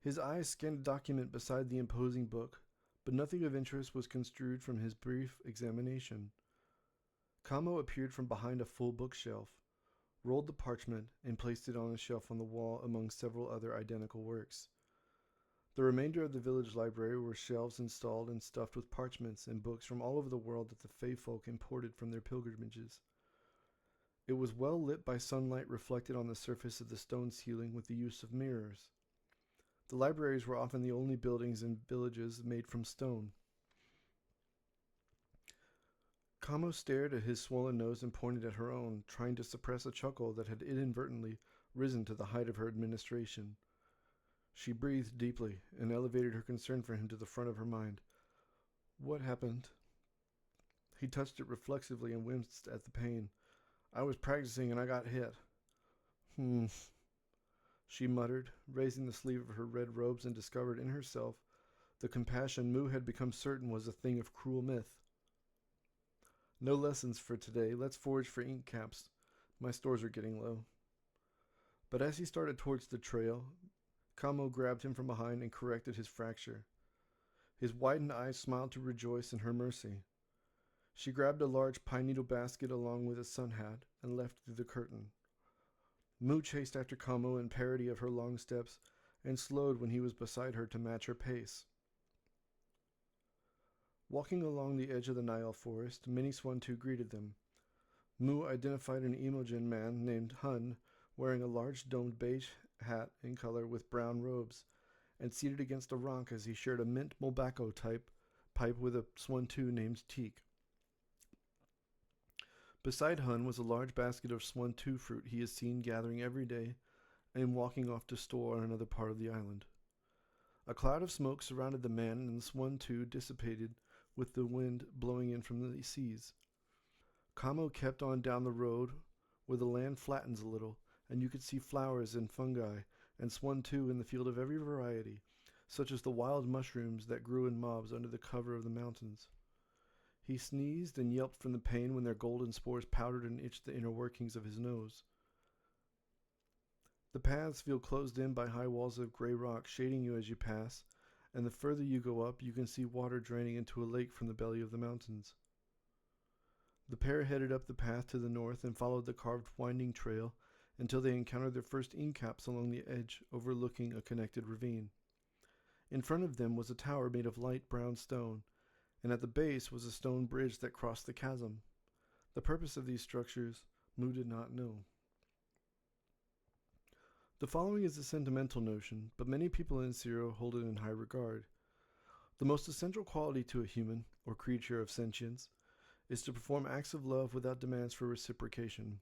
His eyes scanned a document beside the imposing book, but nothing of interest was construed from his brief examination. Kamo appeared from behind a full bookshelf, rolled the parchment, and placed it on a shelf on the wall among several other identical works. The remainder of the village library were shelves installed and stuffed with parchments and books from all over the world that the Fey folk imported from their pilgrimages. It was well lit by sunlight reflected on the surface of the stone ceiling with the use of mirrors. The libraries were often the only buildings in villages made from stone. Kamo stared at his swollen nose and pointed at her own, trying to suppress a chuckle that had inadvertently risen to the height of her administration. She breathed deeply and elevated her concern for him to the front of her mind. What happened? He touched it reflexively and winced at the pain. I was practicing and I got hit. She muttered, raising the sleeve of her red robes, and discovered in herself the compassion Mu had become certain was a thing of cruel myth. No lessons for today. Let's forage for ink caps. My stores are getting low. But as he started towards the trail, Kamo grabbed him from behind and corrected his fracture. His widened eyes smiled to rejoice in her mercy. She grabbed a large pine needle basket along with a sun hat and left through the curtain. Mu chased after Kamo in parody of her long steps and slowed when he was beside her to match her pace. Walking along the edge of the Nile forest, many Swantu greeted them. Mu identified an Imogen man named Hun, wearing a large domed beige hat in color with brown robes, and seated against a rock as he shared a mint Mulbacco type pipe with a Swantu named Teak. Beside Hun was a large basket of Swantu fruit he is seen gathering every day and walking off to store on another part of the island. A cloud of smoke surrounded the man, and the Swantu dissipated with the wind blowing in from the seas. Kamo kept on down the road where the land flattens a little, and you could see flowers and fungi and Swantu in the field of every variety, such as the wild mushrooms that grew in mobs under the cover of the mountains. He sneezed and yelped from the pain when their golden spores powdered and itched the inner workings of his nose. The paths feel closed in by high walls of gray rock shading you as you pass, and the further you go up, you can see water draining into a lake from the belly of the mountains. The pair headed up the path to the north and followed the carved winding trail until they encountered their first incaps along the edge, overlooking a connected ravine. In front of them was a tower made of light brown stone, and at the base was a stone bridge that crossed the chasm. The purpose of these structures Mu did not know. The following is a sentimental notion, but many people in Zero hold it in high regard. The most essential quality to a human, or creature of sentience, is to perform acts of love without demands for reciprocation.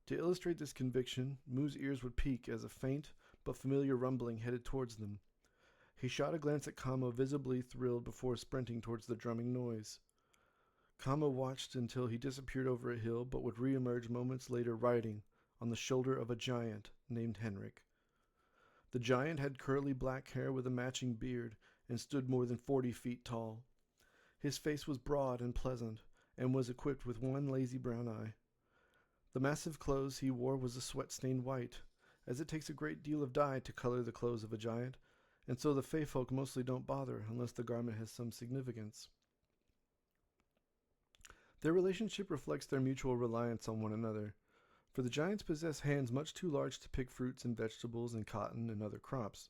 To illustrate this conviction, Mu's ears would peak as a faint but familiar rumbling headed towards them. He shot a glance at Kamo, visibly thrilled before sprinting towards the drumming noise. Kamo watched until he disappeared over a hill, but would re-emerge moments later riding on the shoulder of a giant named Henrik. The giant had curly black hair with a matching beard and stood more than 40 feet tall. His face was broad and pleasant, and was equipped with one lazy brown eye. The massive clothes he wore was a sweat-stained white, as it takes a great deal of dye to color the clothes of a giant, and so the Fey folk mostly don't bother unless the garment has some significance. Their relationship reflects their mutual reliance on one another, for the giants possess hands much too large to pick fruits and vegetables and cotton and other crops.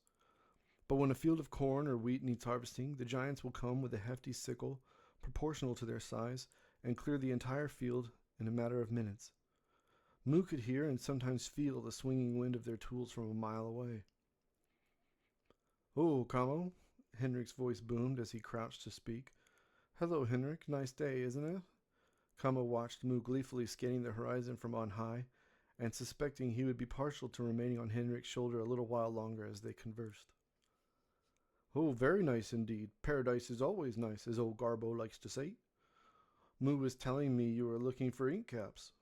But when a field of corn or wheat needs harvesting, the giants will come with a hefty sickle, proportional to their size, and clear the entire field in a matter of minutes. Mu could hear and sometimes feel the swinging wind of their tools from a mile away. "Oh, Kamo," Henrik's voice boomed as he crouched to speak. "Hello, Henrik. Nice day, isn't it?" Kamo watched Mu gleefully scanning the horizon from on high, and suspecting he would be partial to remaining on Henrik's shoulder a little while longer as they conversed. "Oh, very nice indeed. Paradise is always nice, as old Garbo likes to say. Mu was telling me you were looking for ink caps,"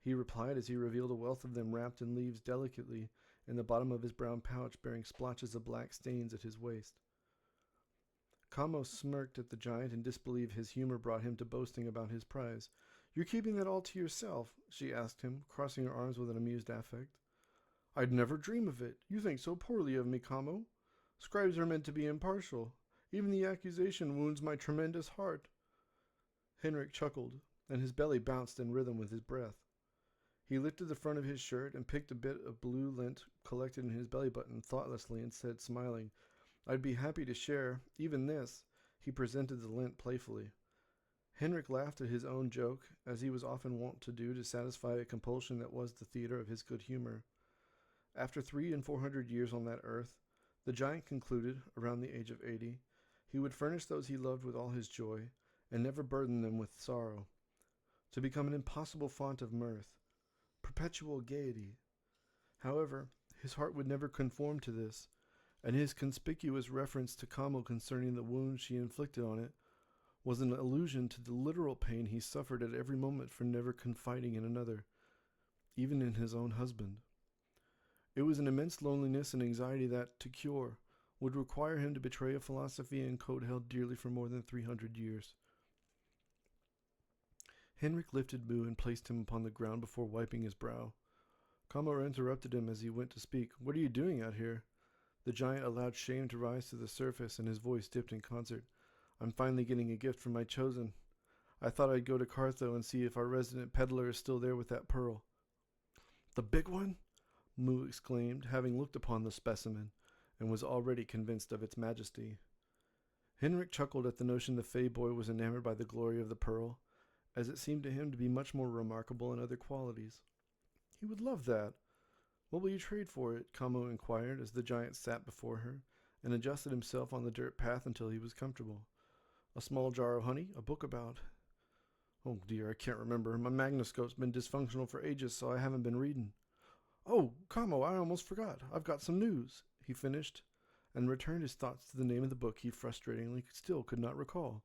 he replied as he revealed a wealth of them wrapped in leaves delicately in the bottom of his brown pouch, bearing splotches of black stains at his waist. Kamo smirked at the giant and disbelieved his humor brought him to boasting about his prize. "You're keeping that all to yourself?" she asked him, crossing her arms with an amused affect. "I'd never dream of it. You think so poorly of me, Kamo. Scribes are meant to be impartial. Even the accusation wounds my tremendous heart." Henrik chuckled, and his belly bounced in rhythm with his breath. He lifted the front of his shirt and picked a bit of blue lint collected in his belly button thoughtlessly and said, smiling, "I'd be happy to share, even this." He presented the lint playfully. Henrik laughed at his own joke, as he was often wont to do to satisfy a compulsion that was the theater of his good humor. After 300 and 400 years on that earth, the giant concluded, around the age of 80, he would furnish those he loved with all his joy, and never burden them with sorrow, to become an impossible font of mirth, perpetual gaiety. However, his heart would never conform to this, and his conspicuous reference to Kamo concerning the wounds she inflicted on it was an allusion to the literal pain he suffered at every moment for never confiding in another, even in his own husband. It was an immense loneliness and anxiety that, to cure, would require him to betray a philosophy and code held dearly for more than 300 years. Henrik lifted Mu and placed him upon the ground before wiping his brow. Kamo interrupted him as he went to speak. "What are you doing out here?" The giant allowed shame to rise to the surface, and his voice dipped in concert. "I'm finally getting a gift from my chosen. I thought I'd go to Cartho and see if our resident peddler is still there with that pearl." "The big one?" Mu exclaimed, having looked upon the specimen, and was already convinced of its majesty. Henrik chuckled at the notion the Fey boy was enamored by the glory of the pearl, as it seemed to him to be much more remarkable in other qualities. "He would love that. What will you trade for it?" Kamo inquired as the giant sat before her and adjusted himself on the dirt path until he was comfortable. "A small jar of honey, a book about... Oh dear, I can't remember. My magnoscope's been dysfunctional for ages, so I haven't been reading. Oh, Kamo, I almost forgot. I've got some news," he finished, and returned his thoughts to the name of the book he frustratingly still could not recall.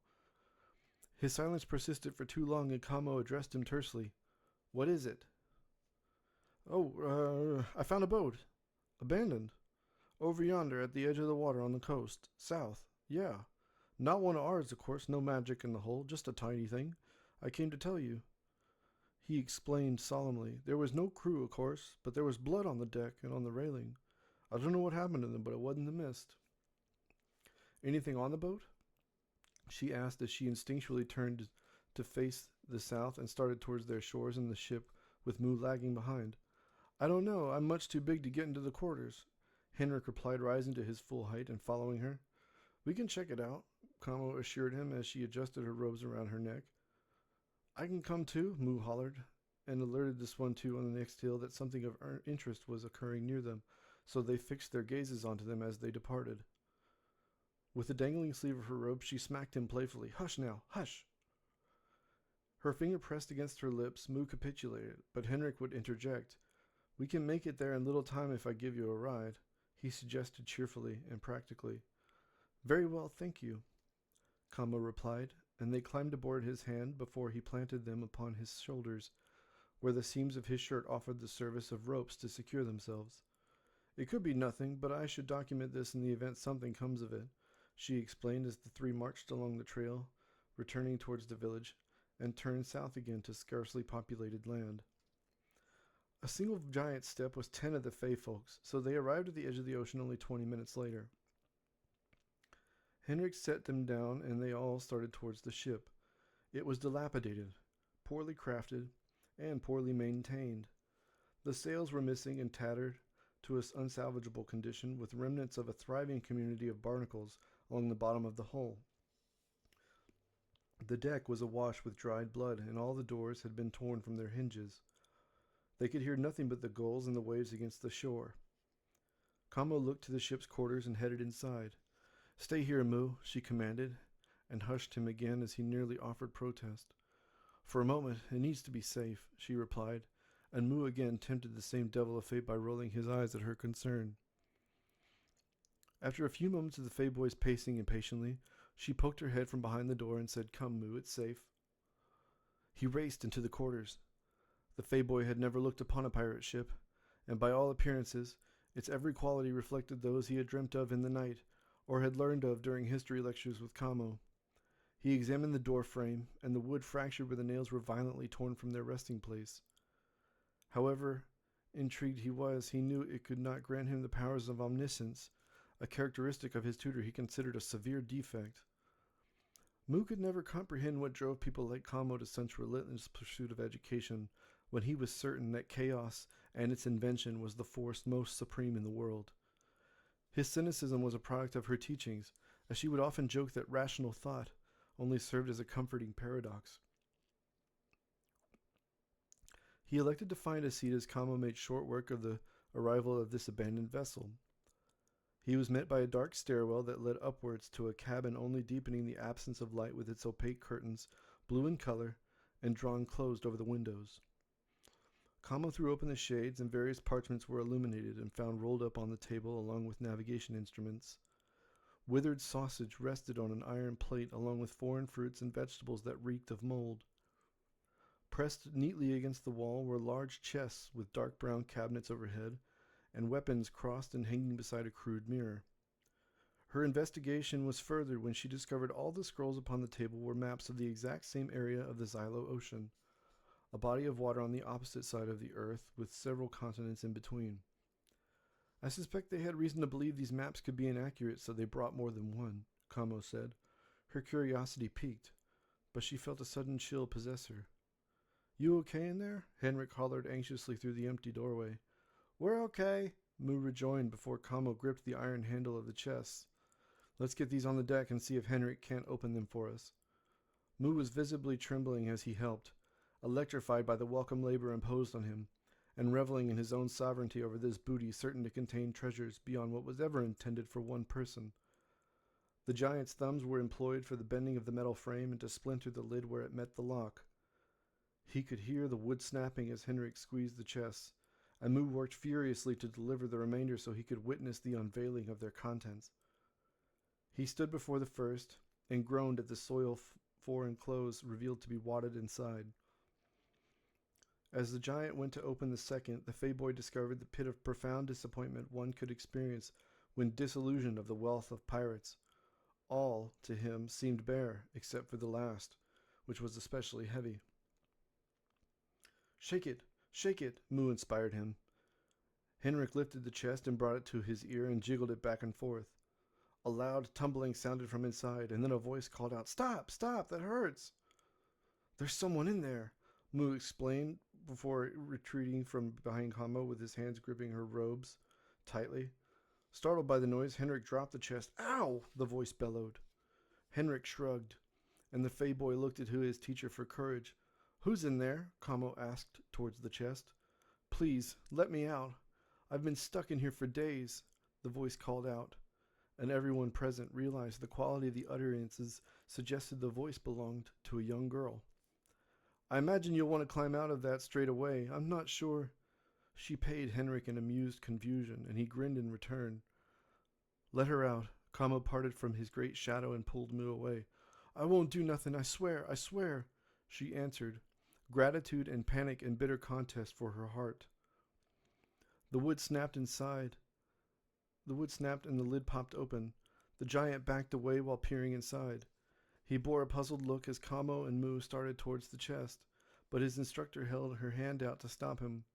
His silence persisted for too long, and Kamo addressed him tersely. "What is it?" "Oh, I found a boat. Abandoned. Over yonder at the edge of the water on the coast. South. Yeah. Not one of ours, of course. No magic in the hull. Just a tiny thing. I came to tell you." He explained solemnly. There was no crew, of course, but there was blood on the deck and on the railing. I don't know what happened to them, but it wasn't the mist. Anything on the boat? She asked as she instinctually turned to face the south and started towards their shores in the ship, with Moo lagging behind. I don't know. I'm much too big to get into the quarters, Henrik replied, rising to his full height and following her. We can check it out, Kamo assured him as she adjusted her robes around her neck. I can come too, Moo hollered, and alerted the Swan-Two on the next hill that something of interest was occurring near them, so they fixed their gazes onto them as they departed. With the dangling sleeve of her robe, she smacked him playfully. Hush now, hush! Her finger pressed against her lips, Moo capitulated, but Henrik would interject. We can make it there in little time if I give you a ride, he suggested cheerfully and practically. Very well, thank you, Kamo replied, and they climbed aboard his hand before he planted them upon his shoulders, where the seams of his shirt offered the service of ropes to secure themselves. It could be nothing, but I should document this in the event something comes of it, she explained as the three marched along the trail, returning towards the village, and turned south again to scarcely populated land. A single giant step was 10 of the Fey folks, so they arrived at the edge of the ocean only 20 minutes later. Henrik set them down, and they all started towards the ship. It was dilapidated, poorly crafted, and poorly maintained. The sails were missing and tattered to an unsalvageable condition, with remnants of a thriving community of barnacles along the bottom of the hull. The deck was awash with dried blood, and all the doors had been torn from their hinges. They could hear nothing but the gulls and the waves against the shore. Kamo looked to the ship's quarters and headed inside. Stay here, Moo, she commanded, and hushed him again as he nearly offered protest. For a moment, it needs to be safe, she replied, and Moo again tempted the same devil of fate by rolling his eyes at her concern. After a few moments of the Fey boys pacing impatiently, she poked her head from behind the door and said, Come, Moo, it's safe. He raced into the quarters. The Fey boy had never looked upon a pirate ship, and by all appearances, its every quality reflected those he had dreamt of in the night, or had learned of during history lectures with Kamo. He examined the door frame, and the wood fractured where the nails were violently torn from their resting place. However intrigued he was, he knew it could not grant him the powers of omniscience, a characteristic of his tutor he considered a severe defect. Moo could never comprehend what drove people like Kamo to such relentless pursuit of education, when he was certain that chaos and its invention was the force most supreme in the world. His cynicism was a product of her teachings, as she would often joke that rational thought only served as a comforting paradox. He elected to find a seat as Kamo made short work of the arrival of this abandoned vessel. He was met by a dark stairwell that led upwards to a cabin only deepening the absence of light with its opaque curtains, blue in color, and drawn closed over the windows. Kamo threw open the shades, and various parchments were illuminated and found rolled up on the table along with navigation instruments. Withered sausage rested on an iron plate along with foreign fruits and vegetables that reeked of mold. Pressed neatly against the wall were large chests with dark brown cabinets overhead, and weapons crossed and hanging beside a crude mirror. Her investigation was furthered when she discovered all the scrolls upon the table were maps of the exact same area of the Xylo Ocean, a body of water on the opposite side of the earth with several continents in between. I suspect they had reason to believe these maps could be inaccurate, so they brought more than one, Kamo said. Her curiosity piqued, but she felt a sudden chill possess her. You okay in there? Henrik hollered anxiously through the empty doorway. We're okay, Moo rejoined before Kamo gripped the iron handle of the chests. Let's get these on the deck and see if Henrik can't open them for us. Moo was visibly trembling as he helped, electrified by the welcome labor imposed on him, and reveling in his own sovereignty over this booty certain to contain treasures beyond what was ever intended for one person. The giant's thumbs were employed for the bending of the metal frame and to splinter the lid where it met the lock. He could hear the wood snapping as Henrik squeezed the chests, and Moo worked furiously to deliver the remainder so he could witness the unveiling of their contents. He stood before the first and groaned at the soiled foreign clothes revealed to be wadded inside. As the giant went to open the second, the Fey boy discovered the pit of profound disappointment one could experience when disillusioned of the wealth of pirates. All, to him, seemed bare, except for the last, which was especially heavy. Shake it, Moo inspired him. Henrik lifted the chest and brought it to his ear and jiggled it back and forth. A loud tumbling sounded from inside, and then a voice called out, "Stop! Stop! That hurts!" "There's someone in there," Moo explained before retreating from behind Kamo with his hands gripping her robes tightly. Startled by the noise, Henrik dropped the chest. "Ow!" the voice bellowed. Henrik shrugged, and the Fey boy looked at his teacher for courage. "Who's in there?" Kamo asked towards the chest. "Please, let me out. I've been stuck in here for days," the voice called out, and everyone present realized the quality of the utterances suggested the voice belonged to a young girl. "I imagine you'll want to climb out of that straight away. I'm not sure." She paid Henrik an amused confusion, and he grinned in return. "Let her out." Kamo parted from his great shadow and pulled Moo away. "I won't do nothing, I swear, I swear," she answered, gratitude and panic in bitter contest for her heart. The wood snapped inside. The wood snapped and the lid popped open. The giant backed away while peering inside. He bore a puzzled look as Kamo and Moo started towards the chest, but his instructor held her hand out to stop him.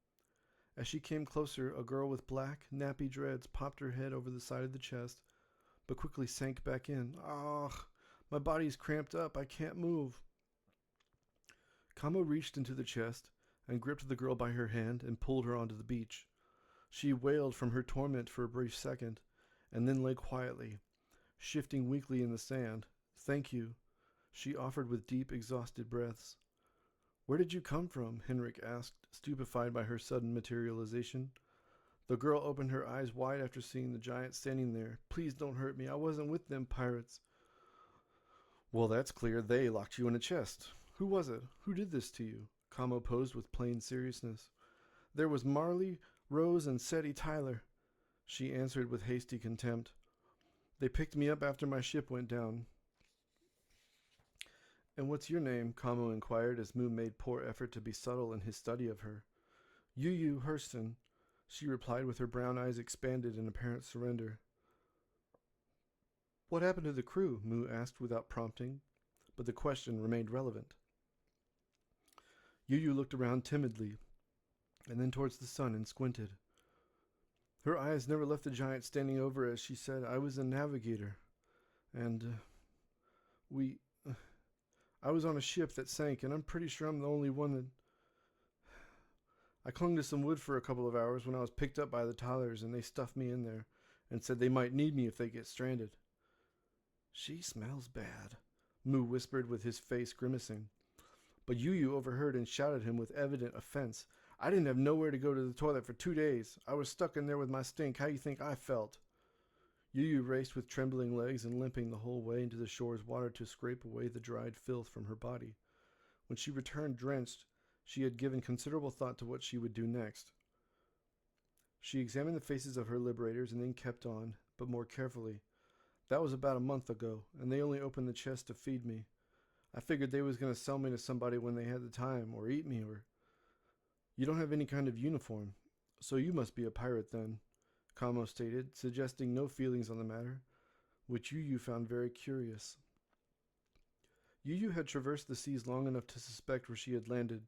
As she came closer, a girl with black, nappy dreads popped her head over the side of the chest, but quickly sank back in. "Ah, my body's cramped up. I can't move." Kamo reached into the chest and gripped the girl by her hand and pulled her onto the beach. She wailed from her torment for a brief second, and then lay quietly, shifting weakly in the sand. "Thank you," she offered with deep, exhausted breaths. "Where did you come from?" Henrik asked, stupefied by her sudden materialization. The girl opened her eyes wide after seeing the giant standing there. "Please don't hurt me. I wasn't with them pirates." "Well, that's clear. They locked you in a chest. Who was it? Who did this to you?" Kamo posed with plain seriousness. "There was Marley, Rose, and Seti Tyler," she answered with hasty contempt. "They picked me up after my ship went down." "And what's your name?" Kamo inquired as Moo made poor effort to be subtle in his study of her. "Yu Hurston," she replied with her brown eyes expanded in apparent surrender. "What happened to the crew?" Moo asked without prompting, but the question remained relevant. Yu looked around timidly, and then towards the sun and squinted. Her eyes never left the giant standing over as she said, "I was a navigator, and I was on a ship that sank, and I'm pretty sure I'm the only one that... I clung to some wood for a couple of hours when I was picked up by the Tylers, and they stuffed me in there and said they might need me if they get stranded." "She smells bad," Moo whispered with his face grimacing. But Yu overheard and shouted at him with evident offense, "I didn't have nowhere to go to the toilet for 2 days. I was stuck in there with my stink. How you think I felt?" Yu raced with trembling legs and limping the whole way into the shore's water to scrape away the dried filth from her body. When she returned drenched, she had given considerable thought to what she would do next. She examined the faces of her liberators and then kept on, but more carefully. "That was about a month ago, and they only opened the chest to feed me. I figured they was going to sell me to somebody when they had the time, or eat me, or... You don't have any kind of uniform, so you must be a pirate then," Kamo stated, suggesting no feelings on the matter, which Yu found very curious. Yu had traversed the seas long enough to suspect where she had landed.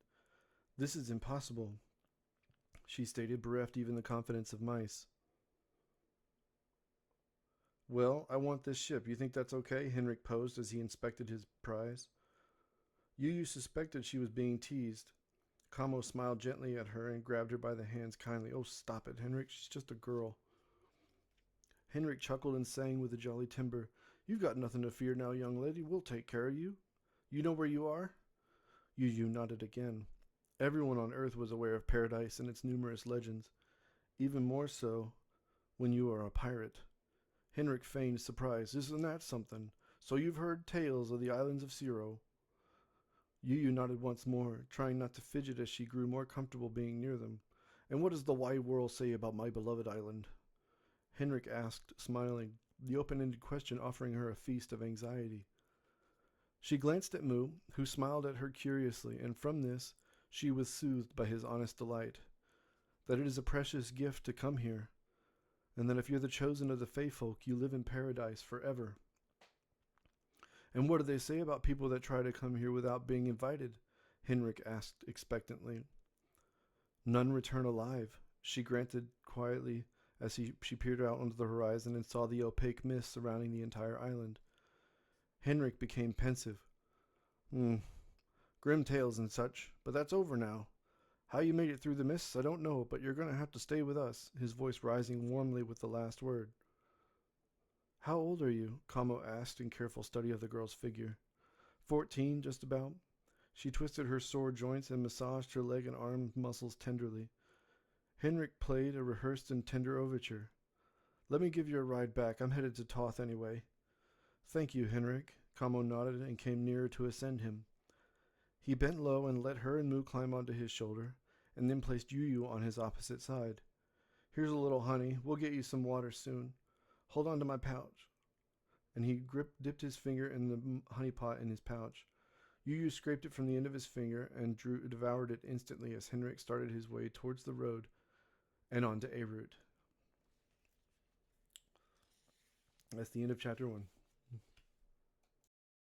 "This is impossible," she stated, bereft even the confidence of mice. "Well, I want this ship. You think that's okay?" Henrik posed as he inspected his prize. Yu suspected she was being teased. Kamo smiled gently at her and grabbed her by the hands kindly. "Oh, stop it, Henrik. She's just a girl." Henrik chuckled and sang with a jolly timbre. "You've got nothing to fear now, young lady. We'll take care of you. You know where you are?" Yu nodded again. Everyone on Earth was aware of paradise and its numerous legends, even more so when you are a pirate. Henrik feigned surprise. "Isn't that something? So you've heard tales of the islands of Siro?" Yu nodded once more, trying not to fidget as she grew more comfortable being near them. "And what does the wide world say about my beloved island?" Henrik asked, smiling, the open-ended question offering her a feast of anxiety. She glanced at Moo, who smiled at her curiously, and from this she was soothed by his honest delight. That it is a precious gift to come here, and that if you're the chosen of the Fey folk, you live in paradise forever. "And what do they say about people that try to come here without being invited?" Henrik asked expectantly. None return alive, she granted quietly as she peered out onto the horizon and saw the opaque mist surrounding the entire island. Henrik became pensive. Hmm, grim tales and such, but that's over now. How you made it through the mists, I don't know, but you're going to have to stay with us, his voice rising warmly with the last word. How old are you? Kamo asked in careful study of the girl's figure. 14, just about. She twisted her sore joints and massaged her leg and arm muscles tenderly. Henrik played a rehearsed and tender overture. Let me give you a ride back. I'm headed to Toth anyway. Thank you, Henrik. Kamo nodded and came nearer to ascend him. He bent low and let her and Moo climb onto his shoulder, and then placed Yu on his opposite side. Here's a little honey. We'll get you some water soon. Hold on to my pouch. And he dipped his finger in the honey pot in his pouch. Yu scraped it from the end of his finger and devoured it instantly as Henrik started his way towards the road and onto A route. That's the end of chapter 1.